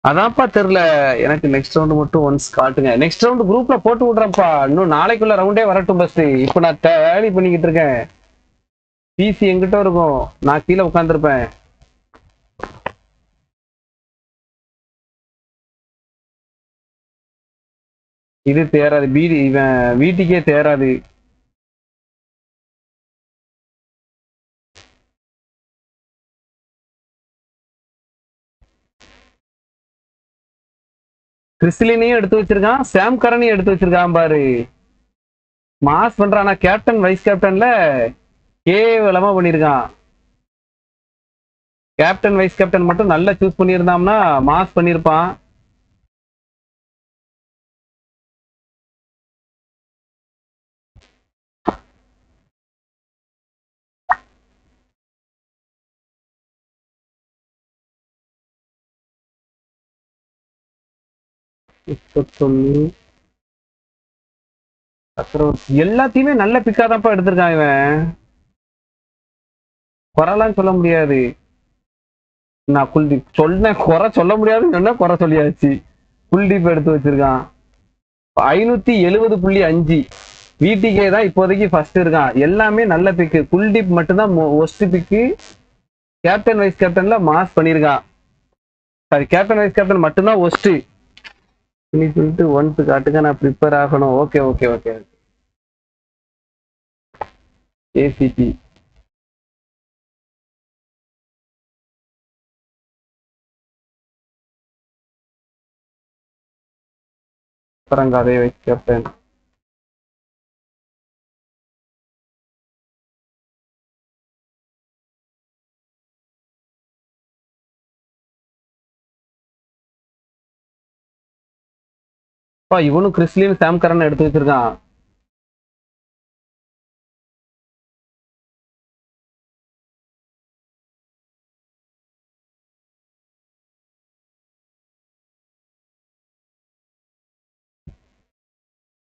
அதான்ப்பா தெரியல எனக்கு. நெக்ஸ்ட் ரவுண்ட் மட்டும் ஒன்ஸ் காட்டுங்க. நெக்ஸ்ட் ரவுண்ட் குரூப்ல போட்டு விடுறேன்ப்பா. இன்னும் நாளைக்குள்ள ரவுண்டே வரட்டும். பஸ் இப்ப நான் தேடி பண்ணிக்கிட்டு இருக்கேன். பிசி எங்கிட்ட இருக்கும், நான் கீழே உட்காந்துருப்பேன். இது தேராது, இவன் வீட்டுக்கே தேராது. கிறிஸ்லினையும் எடுத்து வச்சிருக்கான், சாம் கரனையும் எடுத்து வச்சிருக்கான் பாரு. மாஸ் பண்றான். கேப்டன் வைஸ் கேப்டன்ல கேவலமா பண்ணிருக்கான். கேப்டன் வைஸ் கேப்டன் மட்டும் நல்லா சூஸ் பண்ணியிருந்தாம்னா மாஸ் பண்ணிருப்பான். எல்லாத்தையுமே நல்ல பிக்கா தான்ப்பா எடுத்திருக்கான் இவன். குறைலாம் சொல்ல முடியாது. நான் குல்தீப் சொன்னேன், குறை சொல்ல முடியாதுன்னு சொன்னா குறை சொல்லியாச்சு. குல்தீப் எடுத்து வச்சிருக்கான் 570.5. வீட்டுக்கே தான் இப்போதைக்கு ஃபர்ஸ்ட் இருக்கான். எல்லாமே நல்ல பிக்கு. குல்தீப் மட்டும்தான் ஒஸ்ட் பிக்கு. கேப்டன் வைஸ் கேப்டன்ல மாஸ் பண்ணிருக்கான். சாரி, கேப்டன் வைஸ் கேப்டன் மட்டும்தான் ஒஸ்ட். சொல்லிட்டு ஒன்த்து காட்டுங்க, நான் ப்ரிப்பேர் ஆகணும். Okay okay okay. ஏசிபி அதே வைஸ் கேப்டன். இவனும் கிறிஸ்லின் சாம் கரன் எடுத்து வச்சிருக்கான்.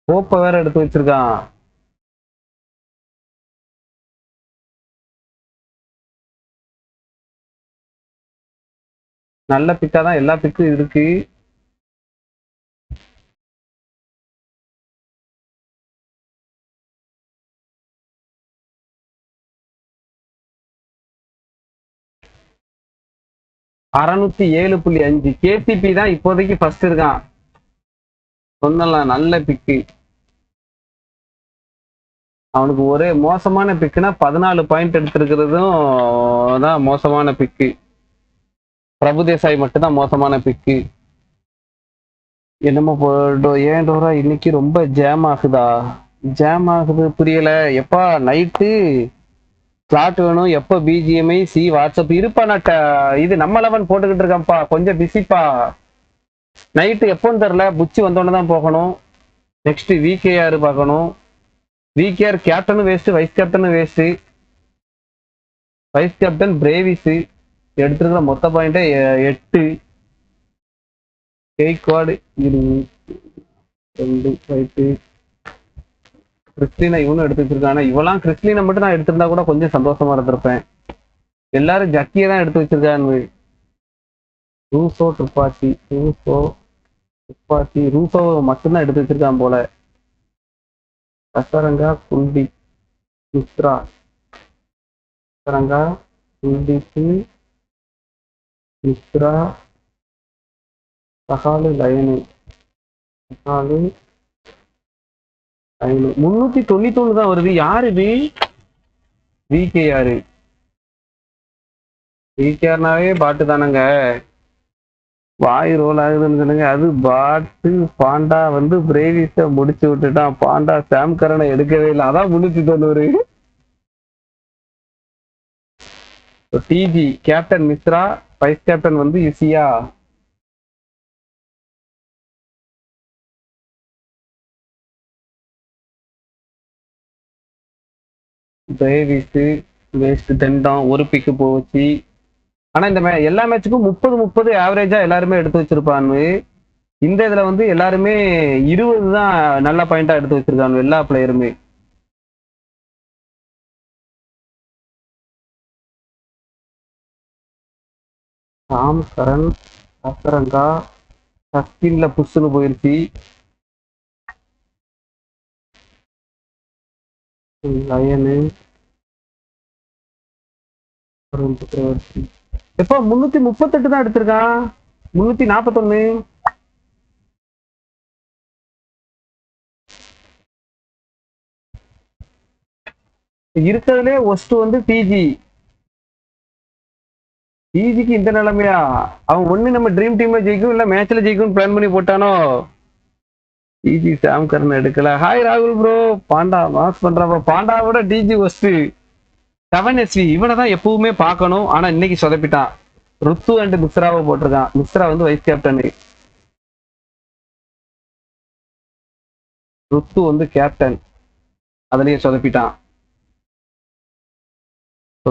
கோப்பை வேற எடுத்து வச்சிருக்கான். நல்ல பிக்கா தான் எல்லா பிக்கும் இருக்கு. $607.5. கேசிபி தான் இப்போதைக்கு ஃபர்ஸ்ட் இருக்கான். சொன்னலாம் நல்ல பிக்கு. அவனுக்கு ஒரே மோசமான பிக்குனா 14 பாயிண்ட் எடுத்திருக்கிறதும் தான் மோசமான பிக்கு. பிரபுதேசாய் மட்டும் தான் மோசமான பிக்கு. என்னமோ ஏன் டோரா இன்னைக்கு ரொம்ப ஜாம் ஆகுதா? ஜாம் ஆகுது புரியல. எப்பா நைட்டு ஸ்லாட் வேணும், எப்போ பிஜிஎம்ஐ சி வாட்ஸ்அப் இருப்பா. நான் இது நம்ம 11 போட்டுக்கிட்டு இருக்கேன்ப்பா, கொஞ்சம் பிஸிப்பா. நைட்டு எப்போன்னு தெரில, புச்சி வந்தோடனே தான் போகணும். நெக்ஸ்ட் விகேஆர் பார்க்கணும். விகேஆர் கேப்டனும் வேஸ்ட், வைஸ் கேப்டனும் வேஸ்ட். வைஸ் கேப்டன் பிரேவிஸ் எடுத்துருக்கிற மொத்த பாயிண்டே 8. கேக்வாடு 2 5. கிறிஸ்டினா இவனும் எடுத்து வச்சிருக்காங்க. இவெல்லாம் கிறிஸ்டினை மட்டும் நான் எடுத்திருந்தா கூட கொஞ்சம் சந்தோஷமா இருந்திருப்பேன். எல்லாரும் ஜக்கியை தான் எடுத்து வச்சிருக்காங்க. ரூசோ துப்பாக்கி, ரூசோ துப்பாக்கி ரூஃபாவை மட்டும்தான் எடுத்து வச்சிருக்கான் போல. கசரங்கா, குல்தீப், மிஸ்ரா. கசரங்கா, குல்தீப், மிஸ்ரா, சஹாலு, லயனு. சஹாலு, லயனு. 391 தான் வருது. யாரு இது? VKR. VKRனாவே பாட்டு தானங்க. வாய் ரோல் ஆகுதுன்னு சொன்னீங்க. அது பாட்டு. பாண்டா வந்து பிரேவிஸ முடிச்சு விட்டுட்டான். பாண்டா சாம் கரனை எடுக்கவே இல்லை. அதான் 390. டிஜி கேப்டன் மிஸ்ரா, வைஸ் கேப்டன் வந்து யுசியா. பிரேவிஸ் வேஸ்ட் தண்டம் ஒரு பிக்கு போச்சு. ஆனா இந்த எல்லா மேட்சுக்கும் 30 ஆவரேஜா எல்லாருமே எடுத்து வச்சிருப்பான்னு. இந்த இதுல வந்து எல்லாருமே 20 தான் நல்ல பாயிண்டா எடுத்து வச்சிருக்காங்க எல்லா பிளேயருமே. ராம் கரண், கசரங்கா, சஸ்கின்ல புஷ்னு போயிருச்சு. லயனு எப்ப 338 தான் எடுத்திருக்கான். 341. இருக்கிறதுலே ஒஸ்ட் வந்து பிஜி. பிஜிக்கு இந்த நிலைமையா? அவன் ஒண்ணு நம்ம ட்ரீம் டீம்ல ஜெயிக்கும் இல்ல மேட்ச்ல ஜெயிக்கும் பிளான் பண்ணி போட்டானோ. டிஜி சாம் கரன் எடுக்கல. ஹாய் ராகுல் ப்ரோ. பாண்டா மாஸ் பண்றப்ப பாண்டாவோட டிஜி ஒஸ்ட். 7SV இவனை தான் எப்பவுமே பார்க்கணும். ஆனா இன்னைக்கு சொதப்பிட்டான். ருத்து அண்ட் மிஸ்ராவை போட்டிருக்கான். மிஸ்ரா வந்து வைஸ் கேப்டன், ருத்து வந்து கேப்டன். அதுலயே சொதப்பிட்டான்.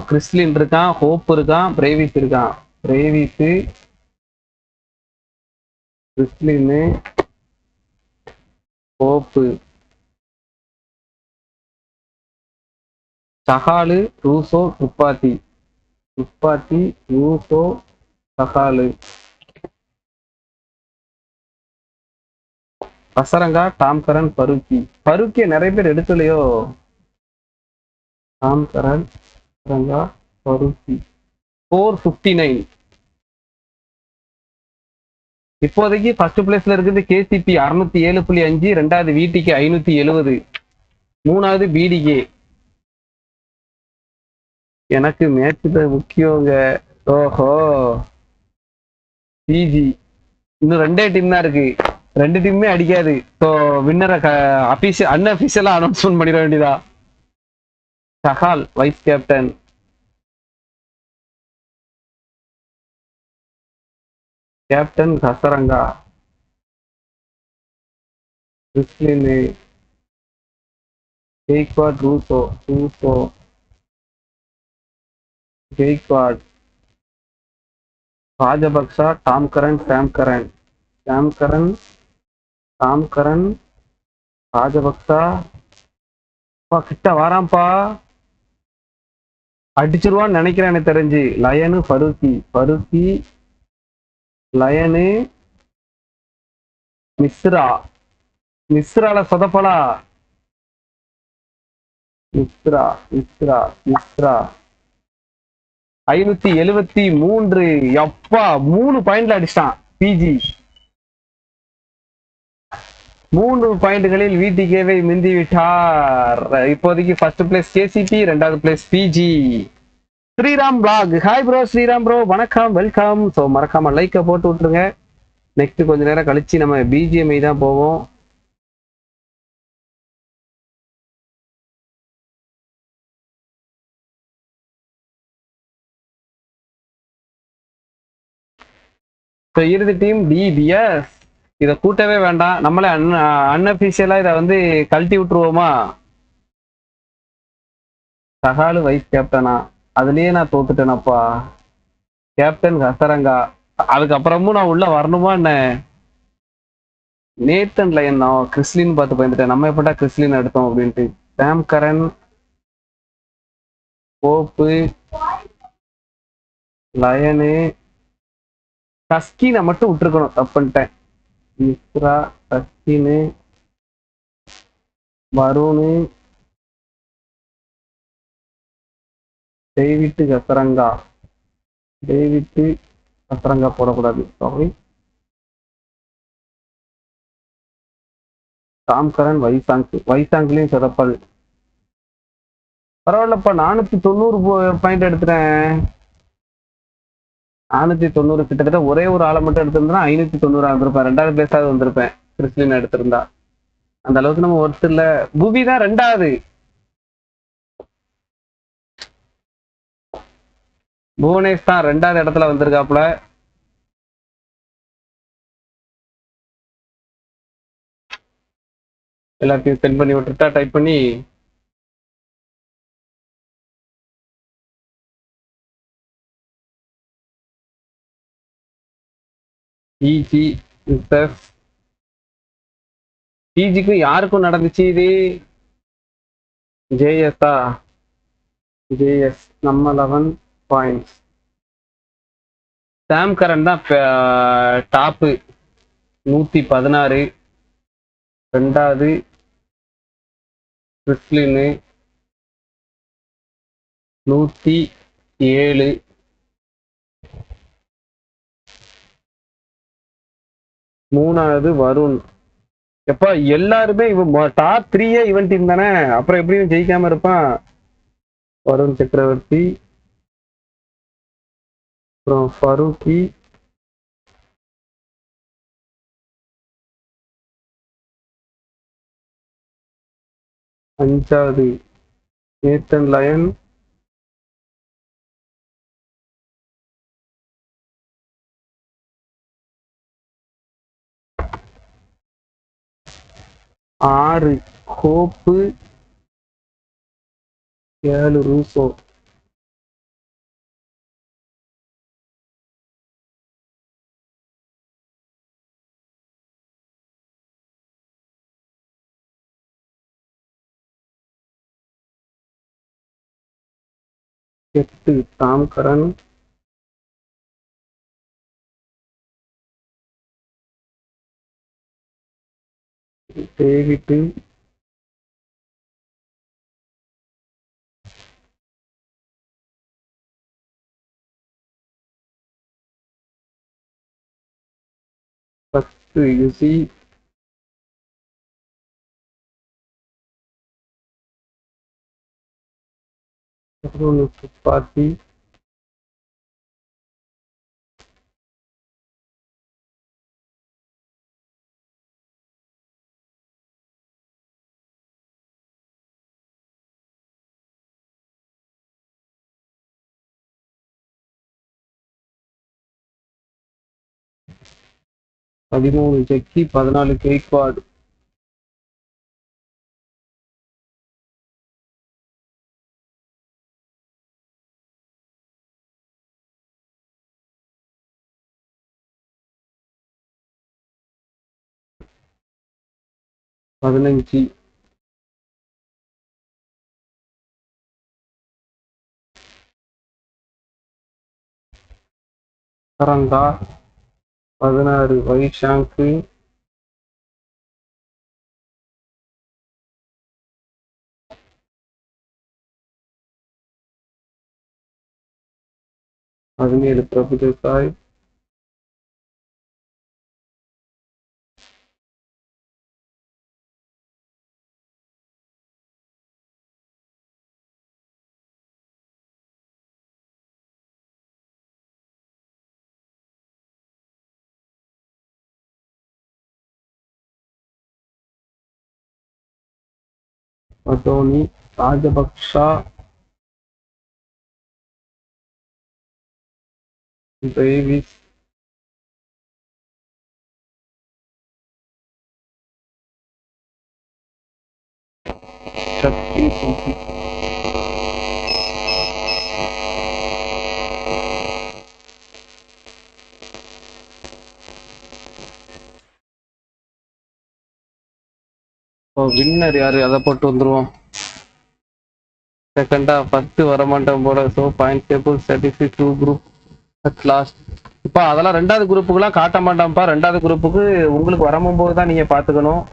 கிறிஸ்லின் இருக்கான், ஹோப் இருக்கான், பிரேவிஸ் இருக்கான். Brevis, Chris Lynn, Hope, Chahal, Rossouw, Tripathi. Tripathi, Rossouw, Chahal. Hasaranga, Tom Curran, Farooqi. பருக்கிய நிறைய பேர் எடுக்கலையோ. டாம் கரன், கசரங்கா, பருக்கி. 459. இப்போதைக்கு ஃபர்ஸ்ட் பிளேஸ்ல இருக்குது கேசிபி 607.5, ரெண்டாவது வீட்டுக்கு 570, மூணாவது பிடிகே. எனக்கு மேட்ச் முக்கியங்க. ஓஹோ, பிஜி இன்னும் 2 டீம் தான் இருக்கு. 2 டீமுமே அடிக்காது. ஸோ வின்னரை அன்அபிஷியலா அனௌன்ஸ்மெண்ட் பண்ணிட வேண்டியதா. Chahal vice captain, captain Hasaranga, Chris Lynn, Gaikwad, Rossouw, Gaikwad, Rajapaksa, Tom Curran, Sam Curran, Rajapaksa. கிட்ட வாராம்பா, அடிச்சிருவான்னு நினைக்கிறேன் எனக்கு தெரிஞ்சு. லயனு, பருக்கி, லயனு, மிஸ்ரால சொதப்பலா. மிஸ்ரா 573. எப்பா 3 பாயிண்ட்ல அடிச்சிட்டான் பிஜி. 3 பாயிண்ட்களில் வீட்டுக்கேவை மிந்தி விட்டார். இப்போதைக்கு ஃபர்ஸ்ட் பிளேஸ் கேசிபி, ரெண்டாவது place PG. Sriram black, hi bro. Sriram bro வணக்கம், வெல்கம். ஸோ மறக்காம லைக்கை போட்டு விட்டுருங்க. நெக்ஸ்ட் கொஞ்ச நேரம் கழிச்சு நம்ம பிஜிஎம்ஐ தான் போவோம். இறுதி டீம் டிபிஎஸ். இதை கூட்டவே வேண்டாம், நம்மளே அன்அபிஷியலா இதை வந்து கழட்டி விட்டுருவோமா. சஹாலு வைஸ் கேப்டனா, அதுலயே நான் தோத்துட்டேனப்பா. கேப்டன் கசரங்கா, அதுக்கப்புறமும் நான் உள்ள வரணுமா என்ன. நேத்தன் லயன் தான் கிறிஸ்லின் பார்த்து பயந்துட்டேன். நம்ம எப்படா கிறிஸ்லின் எடுத்தோம் அப்படின்ட்டு. சாம் கரன், போப்பு, லயனு, கஸ்கினை மட்டும் விட்டுருக்கணும், தப்பு பண்ணிட்டேன். மிஸ்ரா, சச்சின், வருண், டேவிட் கசரங்கா. டேவிட் கசரங்கா போடக்கூடாது, சாரி. ராம்கரன், வைசாங்க்லயும் சிறப்பல். பரவாயில்லப்பா, 490 பாயிண்ட் எடுத்துட்டேன். 490 கிட்டத்தட்ட ஒரே ஒரு ஆளை மட்டும் எடுத்திருந்தா 590 வந்திருப்பேன். 2வது பிளேஸாவது வந்திருப்பேன் கிறிஸ்லின் எடுத்திருந்தா. அந்த அளவுக்கு நம்ம ஒருத்தர் இல்ல. புவி தான் 2வது. புவனேஷ் தான் 2வது இடத்துல வந்திருக்காப்புல. எல்லாத்தையும் சென்ட் பண்ணி விட்டுட்டா டைப் பண்ணி. பிஜிக்கு யாருக்கும் நடந்துச்சு இது? ஜேஎஸ்ஆ? ஜேஎஸ் நம்ம 11 பாயிண்ட்ஸ். சாம் கரன் தான் டாப்பு 116. 2வது கிறிஸ்லின் 107. மூணாவது வருண். எப்பா எல்லாருமே இவன் டாப் 3 இவன் டீம் தானே, அப்புறம் எப்படியும் ஜெயிக்காம இருப்பான். வருண் சக்கரவர்த்தி, அப்புறம் ஃபரூக்கி, அஞ்சாவது நேத்தன் லயன், ஆறு ஹோப்பு, 7 ரூசோ. எட்டு தாம்கரன், 10 யுசி, 11 துப்பாக்கி, 13 ஜெக்கி, 14 கெய்க்வாட். பதினஞ்சு கரங்கா, 16 வைஷாங்கு, 17 பிரபுதேசாய், 12 ராஜபக்ஷா, டேவிஸ், சக்தி, வின்னர் யாரு அதை போட்டு வந்துருவோம். செகண்டா 10 வரமாட்டோம் போல. So point table statistics group at last. இப்போ அதெல்லாம் ரெண்டாவது குரூப்புக்குலாம் காட்ட மாட்டான்ப்பா. ரெண்டாவது குரூப்புக்கு உங்களுக்கு வரும்போது தான் நீங்கள் பார்த்துக்கணும்.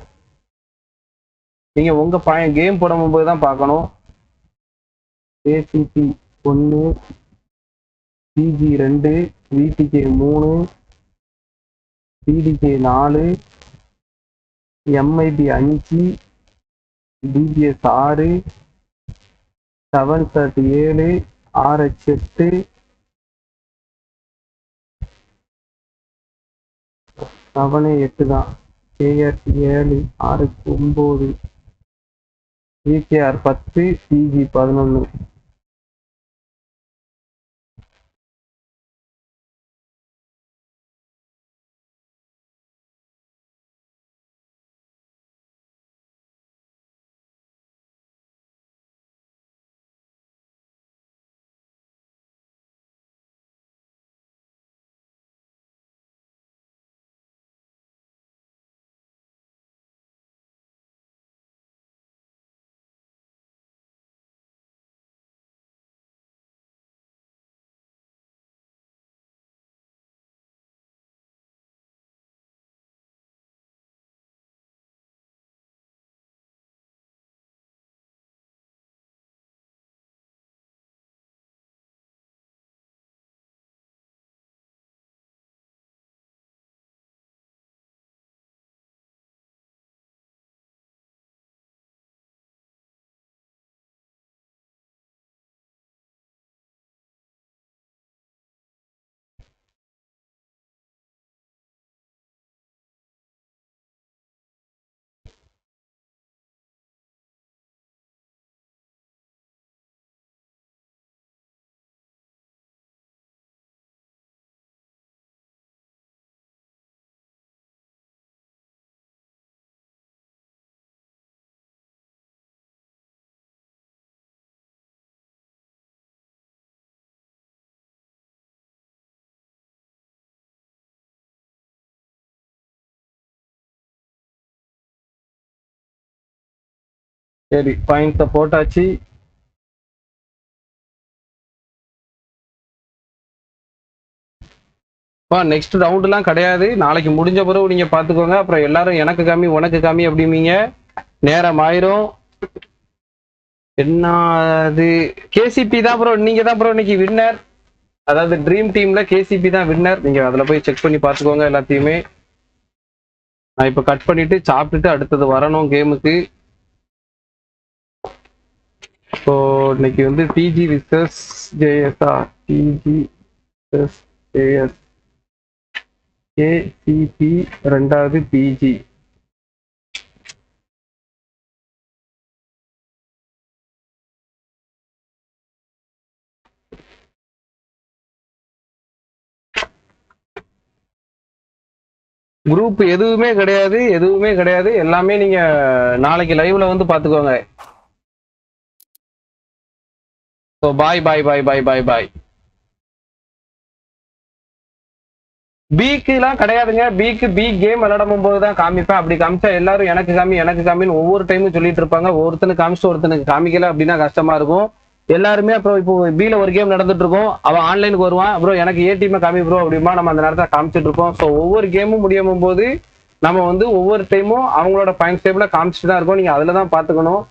நீங்கள் உங்கள் கேம் போடும்போது தான் பார்க்கணும். ACP 1, PG 2, VDK 3, PDK 4, MIP 5, DBS 6, 737, RH 8, 7 தான், KR 7, RH 9, VKR 10, PG 11. சரி, பாயிண்ட்ஸை போட்டாச்சு. நெக்ஸ்ட் ரவுண்டுலாம் கிடையாது. நாளைக்கு முடிஞ்ச பிறகு நீங்க பாத்துக்கோங்க. அப்புறம் எல்லாரும் எனக்கு காமி உனக்கு காமி அப்படிமீங்க, நேரம் ஆயிரும். என்ன அது கேசிபி தான் ப்ரோ, நீங்க தான் ப்ரோ இன்னைக்கு வின்னர். அதாவது ட்ரீம் டீம்ல கேசிபி தான் வின்னர். நீங்க அதுல போய் செக் பண்ணி பாத்துக்கோங்க எல்லாத்தையுமே. நான் இப்ப கட் பண்ணிட்டு சாப்பிட்டுட்டு அடுத்தது வரணும் கேமுக்கு. ஸோ இன்னைக்கு வந்து பிஜி விசஸ் ஜேஎஸ்ஆ, பிஜி விசஸ் ஜேஎஸ், கேசிபி ரெண்டாவது பிஜி. குரூப் எதுவுமே கிடையாது, எதுவுமே கிடையாது. எல்லாமே நீங்க நாளைக்கு லைவ்ல வந்து பாத்துக்கோங்க. ஸோ பாய் பாய் பாய் பாய் பாய் பாய். பிக்குலாம் கிடையாதுங்க. பி கேம் விளையாடும் போது தான் காமிப்பேன். அப்படி காமிச்சா எல்லாரும் எனக்கு காமி எனக்கு காமின்னு ஒவ்வொரு டைமும் சொல்லிட்டு இருப்பாங்க. ஒருத்தனுக்கு காமிச்சு ஒருத்தனுக்கு காமிக்கல அப்படின்னா கஷ்டமா இருக்கும். எல்லாருமே அப்புறம் இப்போ பில ஒரு கேம் நடந்துட்டு இருக்கோம், அவன் ஆன்லைனுக்கு வருவான், அப்புறம் எனக்கு ஏ டீமை காமி ப்ரோ அப்படிமா நம்ம அந்த நேரத்தை காமிச்சிட்டு இருப்போம். ஸோ ஒவ்வொரு கேமும் முடியும் போது நம்ம வந்து ஒவ்வொரு டைமும் அவங்களோட பாயிண்ட்ஸ் டேபிள காமிச்சிட்டு தான் இருக்கோம். நீங்க அதுல தான் பாத்துக்கணும்.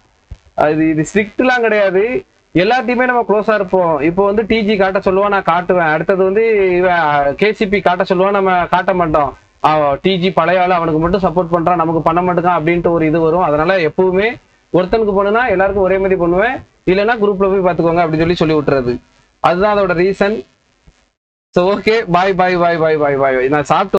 இது ஸ்ட்ரிக்ட்லாம் கிடையாது. எல்லாத்தையுமே நம்ம க்ளோஸா இருப்போம். இப்போ வந்து டிஜி காட்ட சொல்லுவான், நான் காட்டுவேன். அடுத்தது வந்து கேசிபி காட்ட சொல்லுவான், நம்ம காட்ட மாட்டோம். டிஜி பழைய ஆளு, அவனுக்கு மட்டும் சப்போர்ட் பண்றான், நமக்கு பண்ண மாட்டேங்கான் அப்படின்ட்டு ஒரு இது வரும். அதனால எப்பவுமே ஒருத்தனுக்கு பண்ணுனா எல்லாருக்கும் ஒரே மாதிரி பண்ணுவேன், இல்லைன்னா குரூப்ல போய் பாத்துக்கோங்க அப்படின்னு சொல்லி விட்டுறது. அதுதான் அதோட ரீசன். ஸோ ஓகே, பாய் பாய் பாய் பாய் பாய் பாய். நான் சாப்பிட்டு